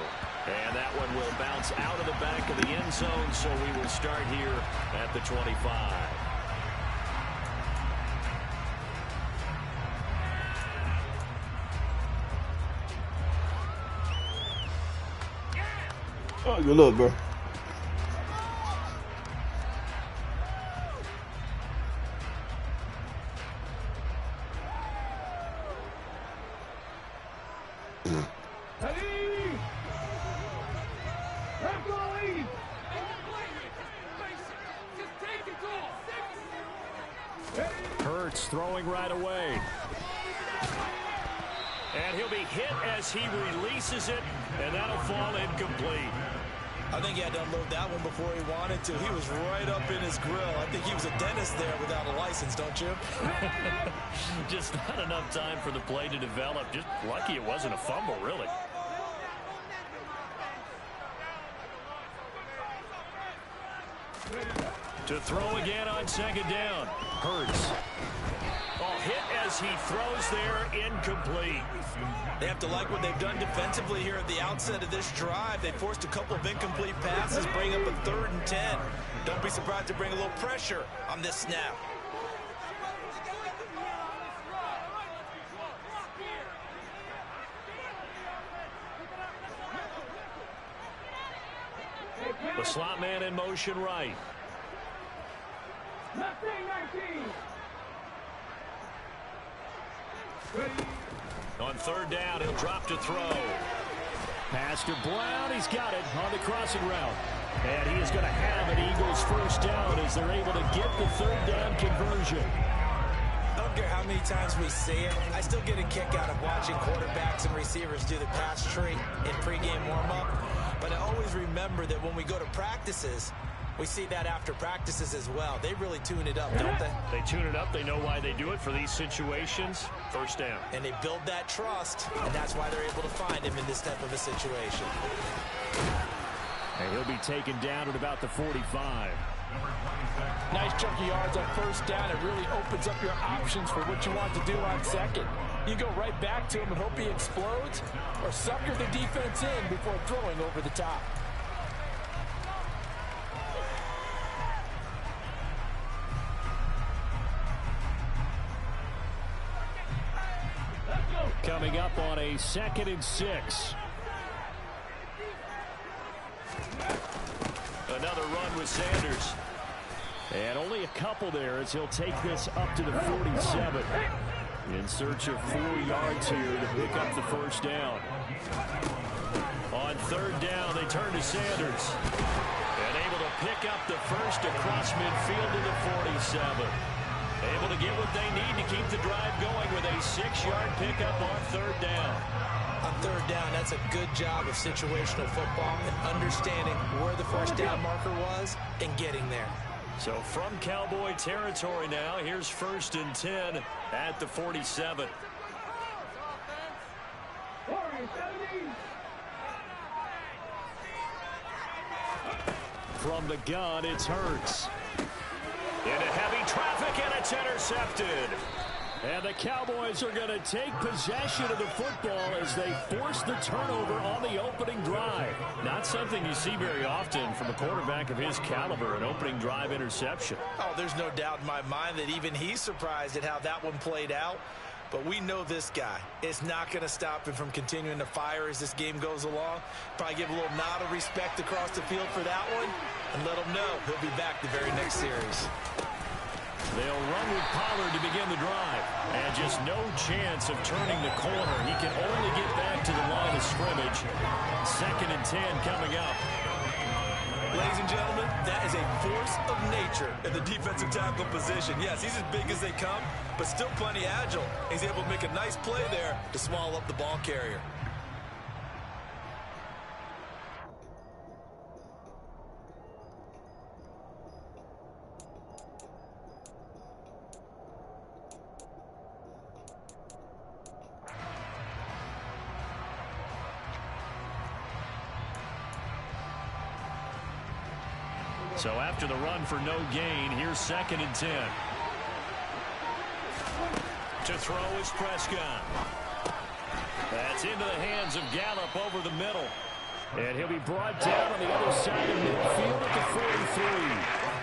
And that one will bounce out of the back of the end zone, so we will start here at the 25. Oh, good luck, bro. Hurts throwing right away. And he'll be hit as he releases it, and that'll fall incomplete. I think he had to unload that one before he wanted to. He was right up in his grill. I think he was a dentist there without a license, don't you? Just not enough time for the play to develop. Just lucky it wasn't a fumble, really. To throw again on second down. Hurts. Oh, hit as he throws there, incomplete. They have to like what they've done defensively here at the outset of this drive. They forced a couple of incomplete passes, bring up a 3rd and 10. Don't be surprised to bring a little pressure on this snap. The slot man in motion right. On 3rd down, he'll drop to throw. Pass to Brown. He's got it on the crossing route. And he is going to have an Eagles 1st down as they're able to get the 3rd down conversion. I don't care how many times we see it. I still get a kick out of watching quarterbacks and receivers do the pass tree in pregame warm-up. But I always remember that when we go to practices, we see that after practices as well. They really tune it up, don't they? They tune it up. They know why they do it for these situations. 1st down. And they build that trust, and that's why they're able to find him in this type of a situation. And he'll be taken down at about the 45. Nice chunky yards on 1st down. It really opens up your options for what you want to do on 2nd. You go right back to him and hope he explodes, or sucker the defense in before throwing over the top. Coming up on a 2nd and 6. Another run with Sanders. And only a couple there as he'll take this up to the 47. In search of 4 yards here to pick up the 1st down. On 3rd down, they turn to Sanders. And able to pick up the 1st across midfield to the 47. Able to get what they need to keep the drive going with a 6-yard pickup on 3rd down. On 3rd down, that's a good job of situational football and understanding where the 1st down marker was and getting there. So from Cowboy territory now, here's 1st and 10 at the 47. From the gun, it's Hurts. Into heavy traffic, and it's intercepted. And the Cowboys are going to take possession of the football as they force the turnover on the opening drive. Not something you see very often from a quarterback of his caliber, an opening drive interception. Oh, there's no doubt in my mind that even he's surprised at how that one played out. But we know this guy is not going to stop him from continuing to fire as this game goes along. Probably give a little nod of respect across the field for that one and let him know he'll be back the very next series. They'll run with Pollard to begin the drive. And just no chance of turning the corner. He can only get back to the line of scrimmage. 2nd and 10 coming up. Ladies and gentlemen, that is a force of nature in the defensive tackle position. Yes, he's as big as they come, but still plenty agile. He's able to make a nice play there to swallow up the ball carrier. So after the run for no gain, here's 2nd and 10. To throw is Prescott. That's into the hands of Gallup over the middle. And he'll be brought down on the other side of midfield at the 43.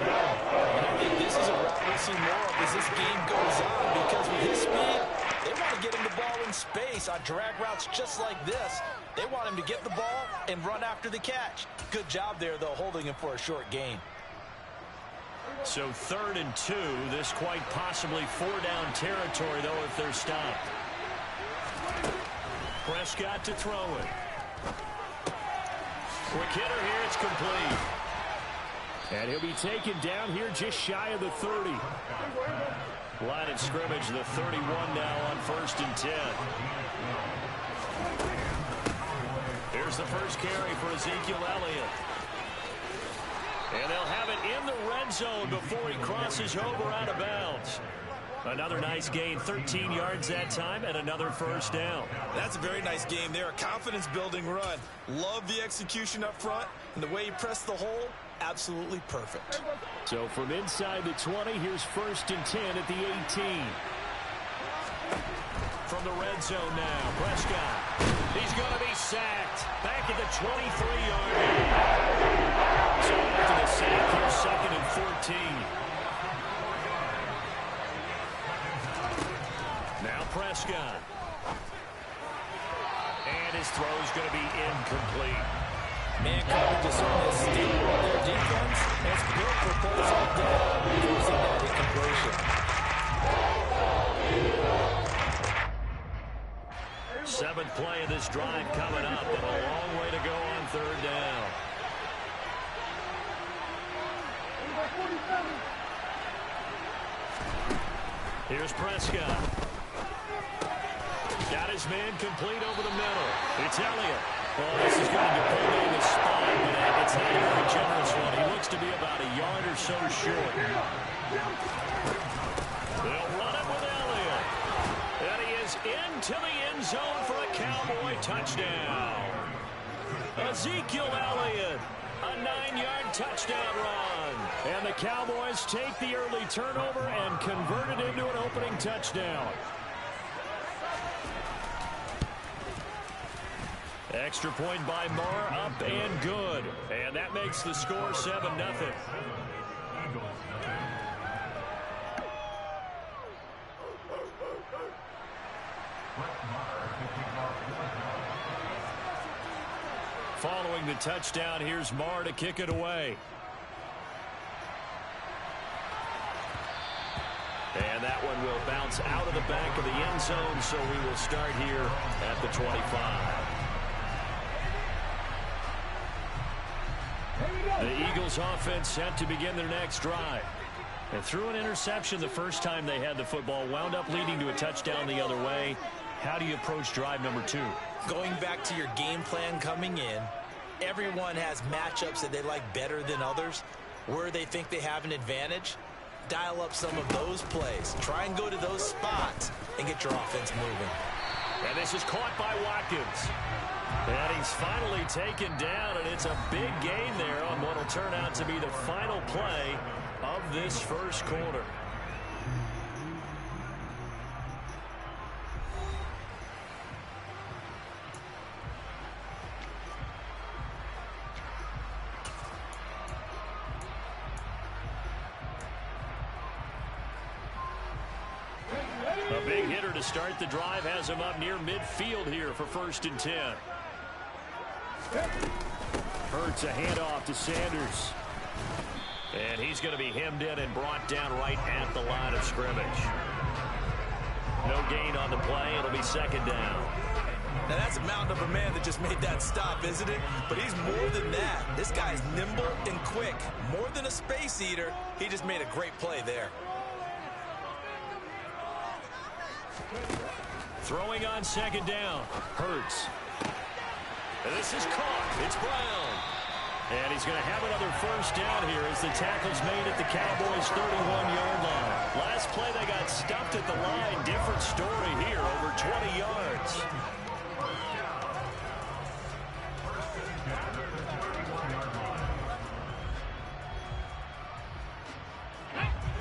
I think this is a route we'll see more of as this game goes on, because with his speed, they want to get him the ball in space on drag routes just like this. They want him to get the ball and run after the catch. Good job there, though, holding him for a short gain. So 3rd and 2. This quite possibly 4-down territory, though, if they're stopped. Prescott to throw it. Quick hitter here. It's complete. And he'll be taken down here just shy of the 30. Line of scrimmage, the 31 now on 1st and 10. Here's the first carry for Ezekiel Elliott. And they'll have it in the red zone before he crosses over out of bounds. Another nice gain, 13 yards that time, and another 1st down. That's a very nice game there, a confidence-building run. Love the execution up front, and the way he pressed the hole, absolutely perfect. So from inside the 20, here's 1st and 10 at the 18. From the red zone now, Prescott. He's going to be sacked. Back at the 23-yard line. So after the sack, here's 2nd and 14. Now Prescott. And his throw's going to be incomplete. Man coverage is on this staple of their defense. It's built for plays like that, using that incompletion. 7th play of this drive coming up, and a long way to go on 3rd down. Here's Prescott. Got his man complete over the middle. It's Elliott. Well, this is going to depend on the spot, but it's not a very generous one. He looks to be about a yard or so short. They'll run it with Elliott. And he is into the end zone for a Cowboy touchdown. Ezekiel Elliott, a 9-yard touchdown run. And the Cowboys take the early turnover and convert it into an opening touchdown. Extra point by Marr, up and good. And that makes the score 7-0. Following the touchdown, here's Marr to kick it away. And that one will bounce out of the back of the end zone, so we will start here at the 25. The Eagles offense set to begin their next drive. And threw an interception the first time they had the football, wound up leading to a touchdown the other way. How do you approach drive number 2? Going back to your game plan coming in, everyone has matchups that they like better than others. Where they think they have an advantage, dial up some of those plays. Try and go to those spots and get your offense moving. And this is caught by Watkins. And he's finally taken down, and it's a big gain there on what will turn out to be the final play of this first quarter. A big hitter to start the drive has him up near midfield here for 1st and 10. Hurts a handoff to Sanders. And he's going to be hemmed in and brought down right at the line of scrimmage. No gain on the play. It'll be 2nd down. Now, that's a mountain of a man that just made that stop, isn't it? But he's more than that. This guy's nimble and quick. More than a space eater, he just made a great play there. Throwing on second down. Hurts. And this is caught. It's Brown. And he's going to have another first down here as the tackle's made at the Cowboys' 31-yard line. Last play, they got stuffed at the line. Different story here, over 20 yards.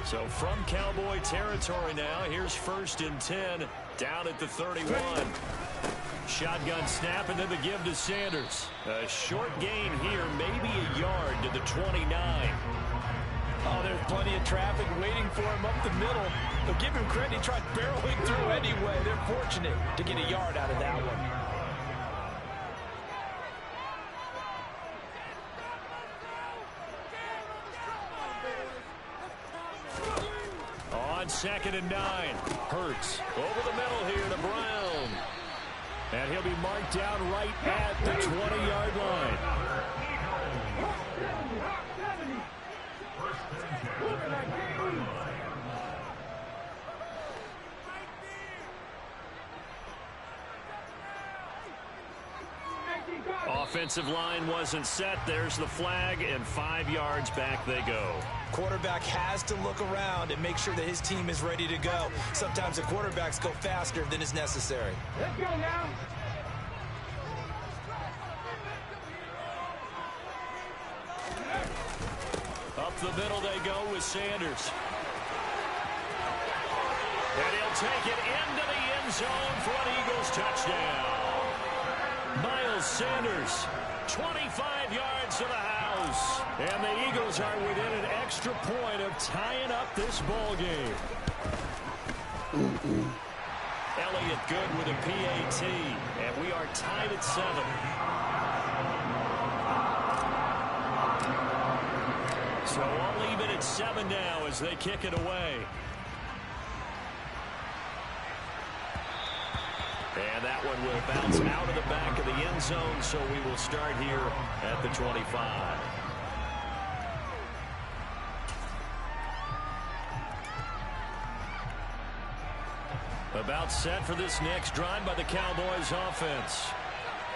So from Cowboy territory now, here's 1st and 10, down at the 31. Shotgun snap and then the give to Sanders. A short gain here, maybe a yard to the 29. Oh, there's plenty of traffic waiting for him up the middle. But give him credit, he tried barreling through anyway. They're fortunate to get a yard out of that one. On 2nd and 9, Hurts over the middle here to Brown. And he'll be marked down right at the 20-yard line. Offensive line wasn't set. There's the flag, and 5 yards back they go. Quarterback has to look around and make sure that his team is ready to go. Sometimes the quarterbacks go faster than is necessary. Let's go now. Up the middle they go with Sanders. And he'll take it into the end zone for an Eagles touchdown. Miles Sanders, 25 yards to the house. And the Eagles are within an extra point of tying up this ball game. Elliott good with a PAT. And we are tied at 7. So all even at 7 now as they kick it away. And that one will bounce out of the back of the end zone, so we will start here at the 25. About set for this next drive by the Cowboys offense.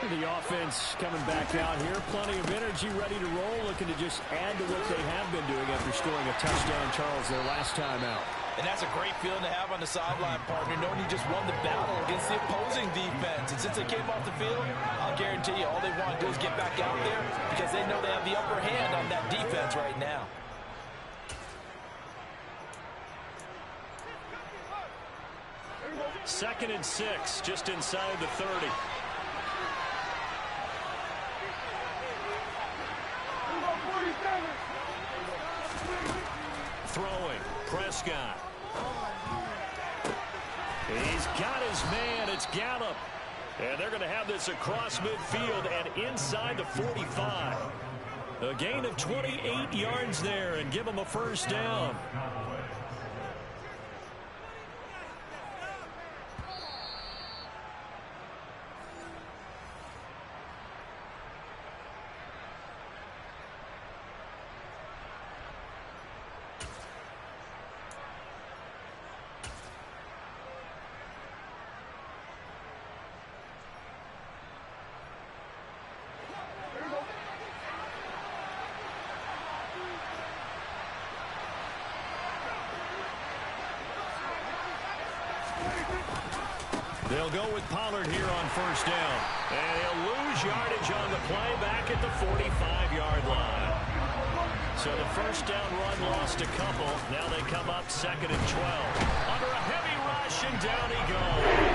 The offense coming back out here. Plenty of energy, ready to roll, looking to just add to what they have been doing after scoring a touchdown, Charles, their last time out. And that's a great feeling to have on the sideline, partner, knowing you just won the battle against the opposing defense. And since they came off the field, I'll guarantee you all they want to do is get back out there because they know they have the upper hand on that defense right now. Second and 6, just inside the 30. Throwing, Prescott. He's got his man, it's Gallup. And they're going to have this across midfield and inside the 45. A gain of 28 yards there and give them a first down. They'll go with Pollard here on first down. And he'll lose yardage on the play back at the 45-yard line. So the first down run lost a couple. Now they come up 2nd and 12. Under a heavy rush, and down he goes.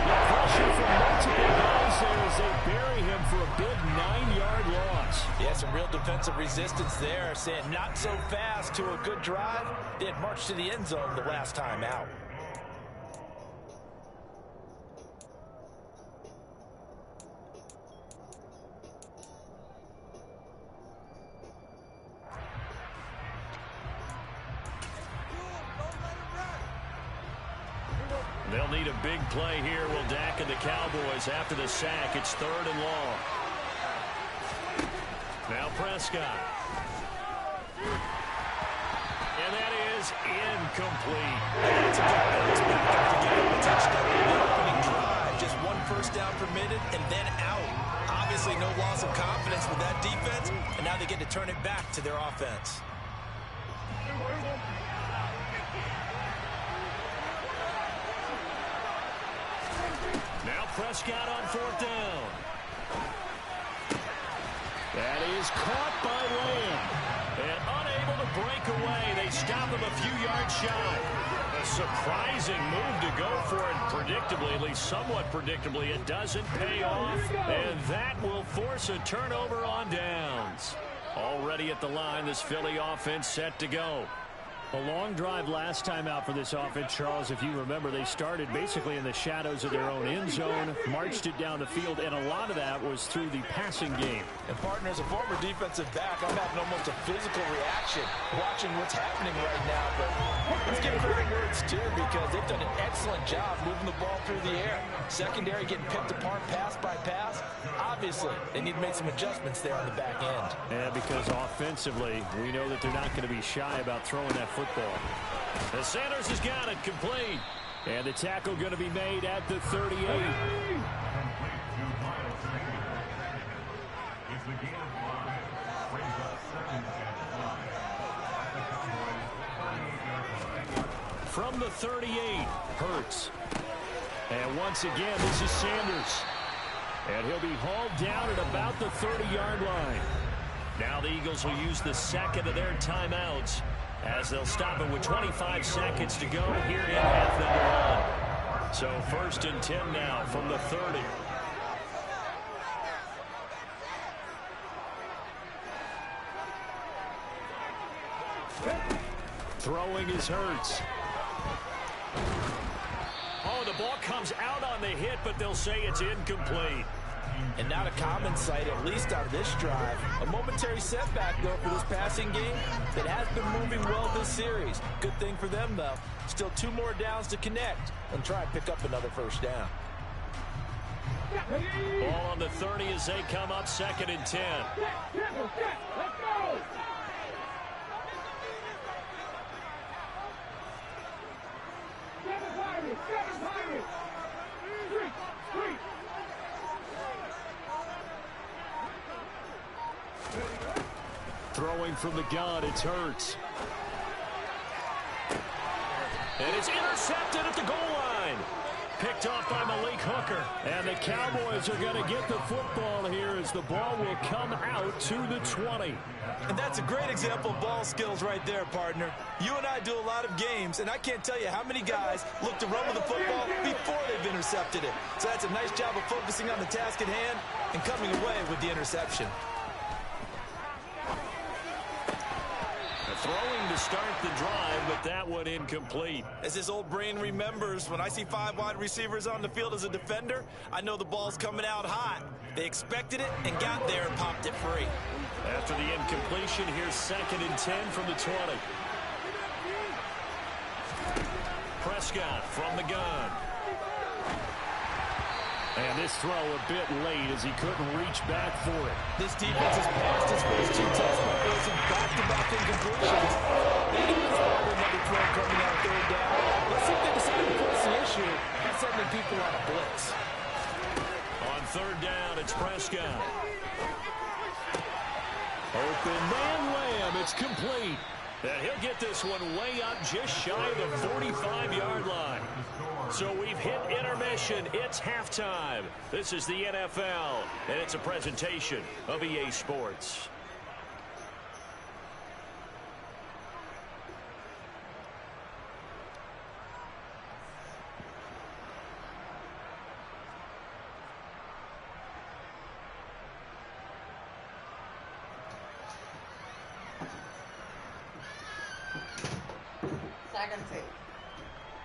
The pressure from multiple guys there as they bury him for a big 9-yard loss. Yeah, some real defensive resistance there, saying not so fast to a good drive. They had marched to the end zone the last time out. They'll need a big play here. Will Dak and the Cowboys after the sack. It's 3rd and long. Now Prescott. And that is incomplete. That's a guy that was back up to get him a touchdown in the opening drive. Just 1 first down permitted and then out. Obviously no loss of confidence with that defense, and now they get to turn it back to their offense. Now Prescott on 4th down. That is caught by Lamb. And unable to break away. They stop him a few yards shy. A surprising move to go for it. Predictably, at least somewhat predictably, it doesn't pay off. And that will force a turnover on downs. Already at the line, this Philly offense set to go. A long drive last time out for this offense, Charles. If you remember, they started basically in the shadows of their own end zone, marched it down the field, and a lot of that was through the passing game. And, partner, as a former defensive back, I'm having almost a physical reaction watching what's happening right now. But let's give credit where it's due, because they've done an excellent job moving the ball through the air. Secondary getting picked apart pass by pass. Obviously, they need to make some adjustments there on the back end. Yeah, because offensively, we know that they're not going to be shy about throwing that football. The Sanders has got it complete. And the tackle going to be made at the 38. From the 38, Hurts. And once again, this is Sanders. And he'll be hauled down at about the 30-yard line. Now the Eagles will use the second of their timeouts, as they'll stop it with 25 seconds to go here in half number 1. So 1st and 10 now from the 30. Throwing is Hurts. Oh, the ball comes out on the hit, but they'll say it's incomplete. And not a common sight, at least on this drive. A momentary setback, though, for this passing game that has been moving well this series. Good thing for them, though. Still 2 more downs to connect and try and pick up another first down. Ball on the 30 as they come up 2nd and 10. Let's go! Throwing from the gun, it's Hurts. And it's intercepted at the goal line. Picked off by Malik Hooker. And the Cowboys are going to get the football here as the ball will come out to the 20. And that's a great example of ball skills right there, partner. You and I do a lot of games, and I can't tell you how many guys look to run with the football before they've intercepted it. So that's a nice job of focusing on the task at hand and coming away with the interception. Throwing to start the drive, but that one incomplete. As his old brain remembers, when I see 5 wide receivers on the field as a defender, I know the ball's coming out hot. They expected it and got there and popped it free. After the incompletion, here's 2nd and 10 from the 20. Prescott from the gun. And this throw a bit late as he couldn't reach back for it. This defense has passed its first 2 tests by forcing back-to-back incompletions. They need to follow another throw coming out 3rd down. Let's see if they decide to force the issue by sending people on a blitz. On 3rd down, it's Prescott. Open man Lamb, it's complete. And he'll get this one way up just shy of the 45-yard line. So we've hit intermission. It's halftime. This is the NFL, and it's a presentation of EA Sports.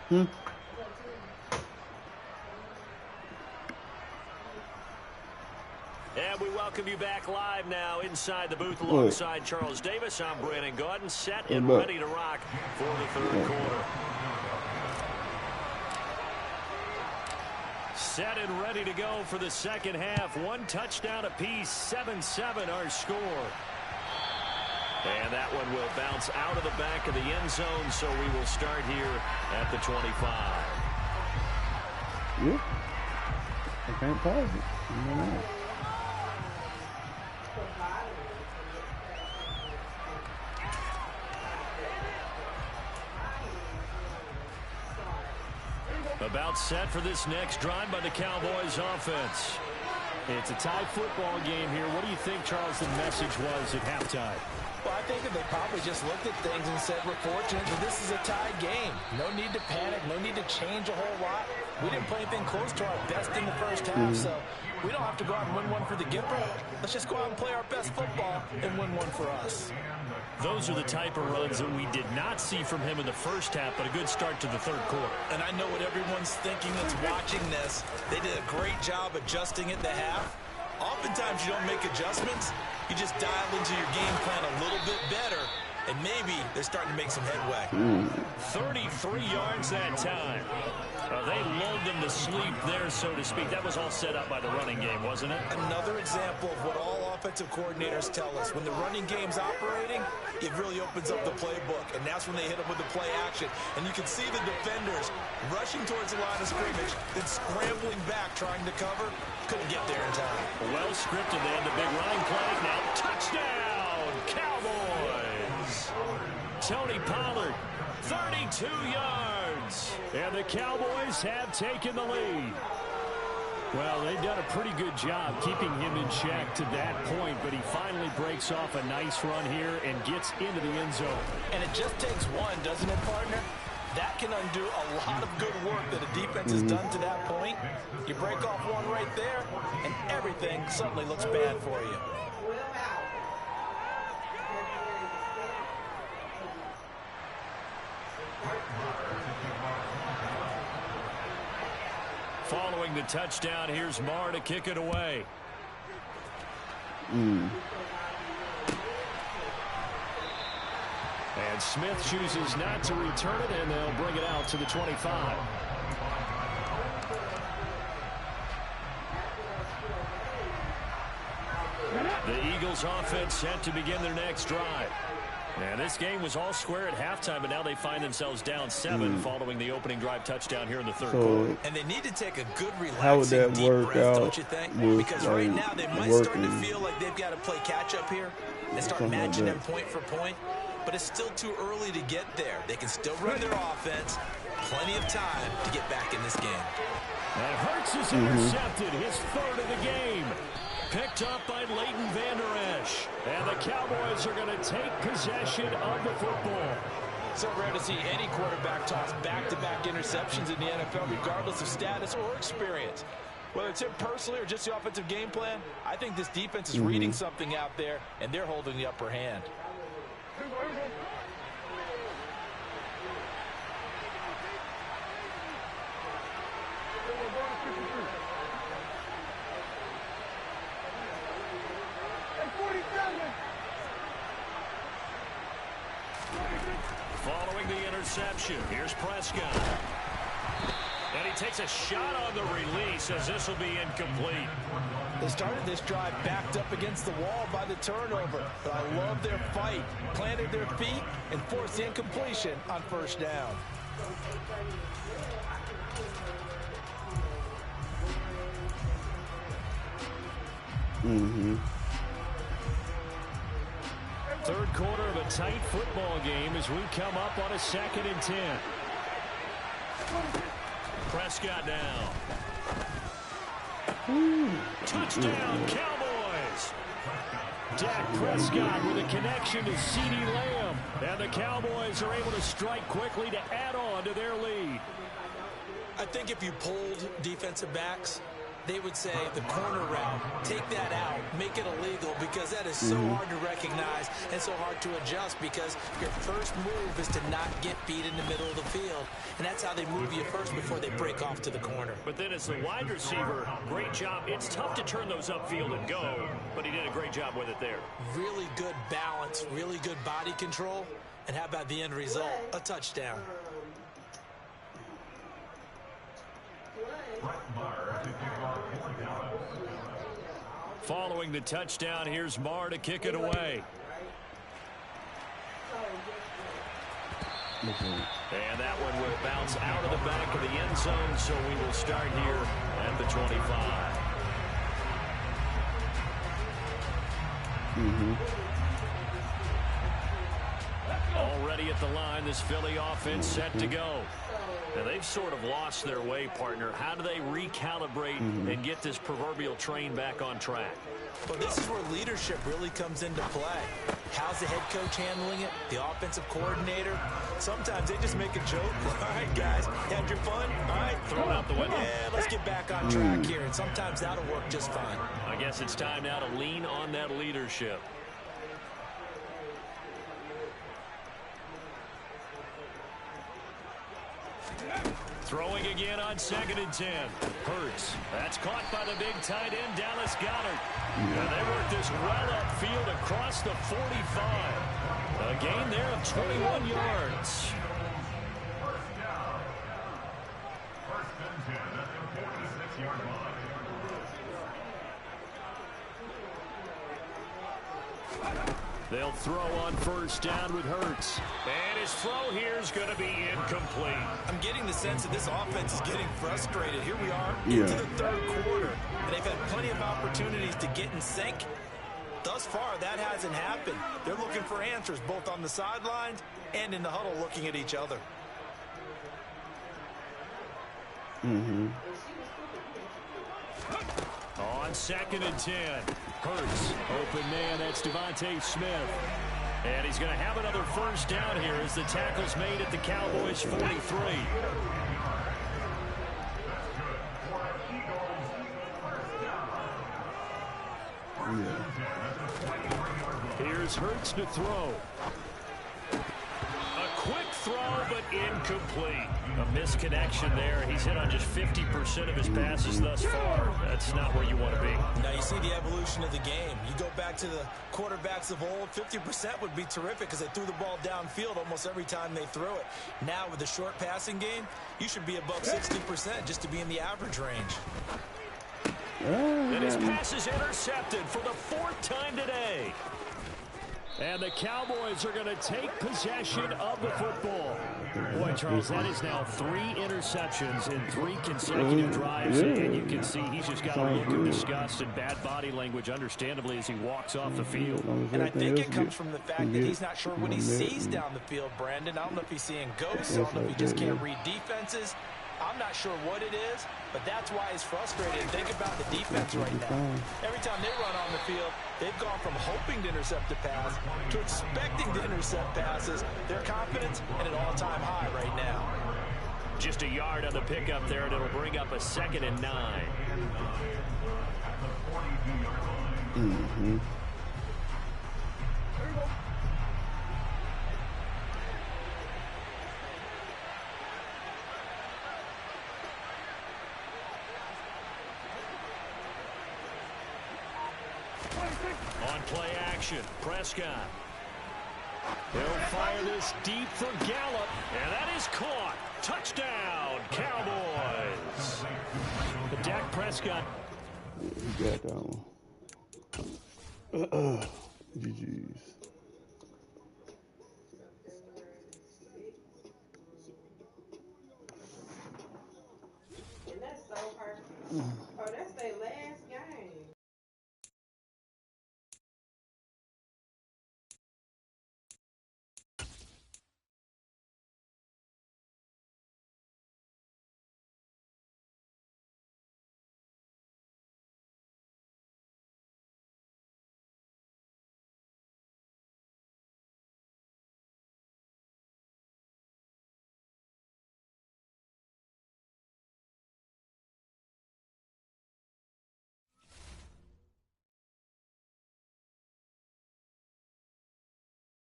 And we welcome you back live now inside the booth alongside Charles Davis. I'm Brandon Gaudin, set and ready to rock for the 3rd quarter. Set and ready to go for the second half. One touchdown apiece, 7-7 our score. And that one will bounce out of the back of the end zone, so we will start here at the 25. Yeah. I can't pause it. About set for this next drive by the Cowboys offense. It's a tie football game here. What do you think, Charles, the message was at halftime? Well, I think that they probably just looked at things and said, we're fortunate that this is a tie game. No need to panic. No need to change a whole lot. We didn't play anything close to our best in the first half, so we don't have to go out and win one for the Gipper. Let's just go out and play our best football and win one for us. Those are the type of runs that we did not see from him in the first half, but a good start to the third quarter. And I know what everyone's thinking that's watching this. They did a great job adjusting at the half. Oftentimes you don't make adjustments. You just dial into your game plan a little bit better, and maybe they're starting to make some headway. 33 yards that time. They lulled them to sleep there, so to speak. That was all set up by the running game, wasn't it? Another example of what all offensive coordinators tell us. When the running game's operating, it really opens up the playbook, and that's when they hit them with the play action. And you can see the defenders rushing towards the line of scrimmage, then scrambling back, trying to cover. Couldn't get there in time. Well scripted. They had the big running play. Now touchdown, Cowboys. Tony Pollard, 32 yards. And the Cowboys have taken the lead. Well, they've done a pretty good job keeping him in check to that point, but he finally breaks off a nice run here and gets into the end zone. And it just takes one, doesn't it, partner? That can undo a lot of good work that a defense has done to that point. You break off one right there, and everything suddenly looks bad for you. Following the touchdown, here's Marr to kick it away. And Smith chooses not to return it, and they'll bring it out to the 25. The Eagles offense set to begin their next drive. And this game was all square at halftime, but now they find themselves down 7 following the opening drive touchdown here in the third quarter. And they need to take a good, relaxing, deep breath, don't you think? Because right now they might start to feel like they've got to play catch-up here and start matching them point for point. But it's still too early to get there. They can still run their offense. Plenty of time to get back in this game. And Hurts is intercepted, his third of the game. Picked up by Leighton Vander Esch. And the Cowboys are going to take possession of the football. So rare to see any quarterback toss back-to-back interceptions in the NFL, regardless of status or experience. Whether it's him personally or just the offensive game plan, I think this defense is reading something out there, and they're holding the upper hand. Following the interception, here's Prescott. And he takes a shot on the release as this will be incomplete. They started this drive backed up against the wall by the turnover, but I love their fight. Planted their feet and forced the incompletion on first down. Third quarter of a tight football game as we come up on a 2nd and 10. Prescott now. Touchdown, Cowboys. Dak Prescott with a connection to CeeDee Lamb. And the Cowboys are able to strike quickly to add on to their lead. I think if you polled defensive backs, they would say the corner route, take that out, make it illegal, because that is so hard to recognize and so hard to adjust, because your first move is to not get beat in the middle of the field. And that's how they move you first before they break off to the corner. But then as the wide receiver, great job. It's tough to turn those upfield and go, but he did a great job with it there. Really good balance, really good body control. And how about the end result? A touchdown. Brett Maher at the Following the touchdown, here's Marr to kick it away. And that one will bounce out of the back of the end zone, so we will start here at the 25. Already at the line, this Philly offense set to go. Now, they've sort of lost their way, partner. How do they recalibrate and get this proverbial train back on track? Well, this is where leadership really comes into play. How's the head coach handling it? The offensive coordinator? Sometimes they just make a joke. All right, guys, had your fun? All right, throw it out the window. Yeah, let's get back on track here. And sometimes that'll work just fine. I guess it's time now to lean on that leadership. Throwing again on 2nd and 10. Hurts. That's caught by the big tight end, Dallas Goedert. And they work this well upfield across the 45. A gain there of 21 yards. First down. First and 10 at the 46-yard line. They'll throw on first down with Hurts. And his throw here is going to be incomplete. I'm getting the sense that this offense is getting frustrated. Here we are into the third quarter, and they've had plenty of opportunities to get in sync. Thus far, that hasn't happened. They're looking for answers both on the sidelines and in the huddle looking at each other. On 2nd and 10. Hurts. Open man, that's Devontae Smith. And he's going to have another first down here as the tackle's made at the Cowboys' 43. Here's Hurts to throw. A quick throw, but incomplete. A misconnection there. He's hit on just 50% of his passes thus far. That's not where you want to be. Now you see the evolution of the game. You go back to the quarterbacks of old, 50% would be terrific because they threw the ball downfield almost every time they threw it. Now with the short passing game, you should be above 60% just to be in the average range. And his pass is intercepted for the 4th time today. And the Cowboys are going to take possession of the football. Boy, Charles, that is now 3 interceptions in 3 consecutive drives. And you can see he's just got a look of disgust and bad body language, understandably, as he walks off the field. And I think it comes from the fact that he's not sure what he sees down the field, Brandon. I don't know if he's seeing ghosts. I don't know if he just can't read defenses. I'm not sure what it is, but that's why he's frustrated. And think about the defense right now. Every time they run on the field, they've gone from hoping to intercept a pass to expecting to intercept passes. Their confidence at an all-time high right now. Just a yard on the pickup there, and it'll bring up a 2nd and 9. On play action, Prescott. They'll fire this deep for Gallup, and that is caught. Touchdown, Cowboys. Dak Prescott. He got that one. GG's.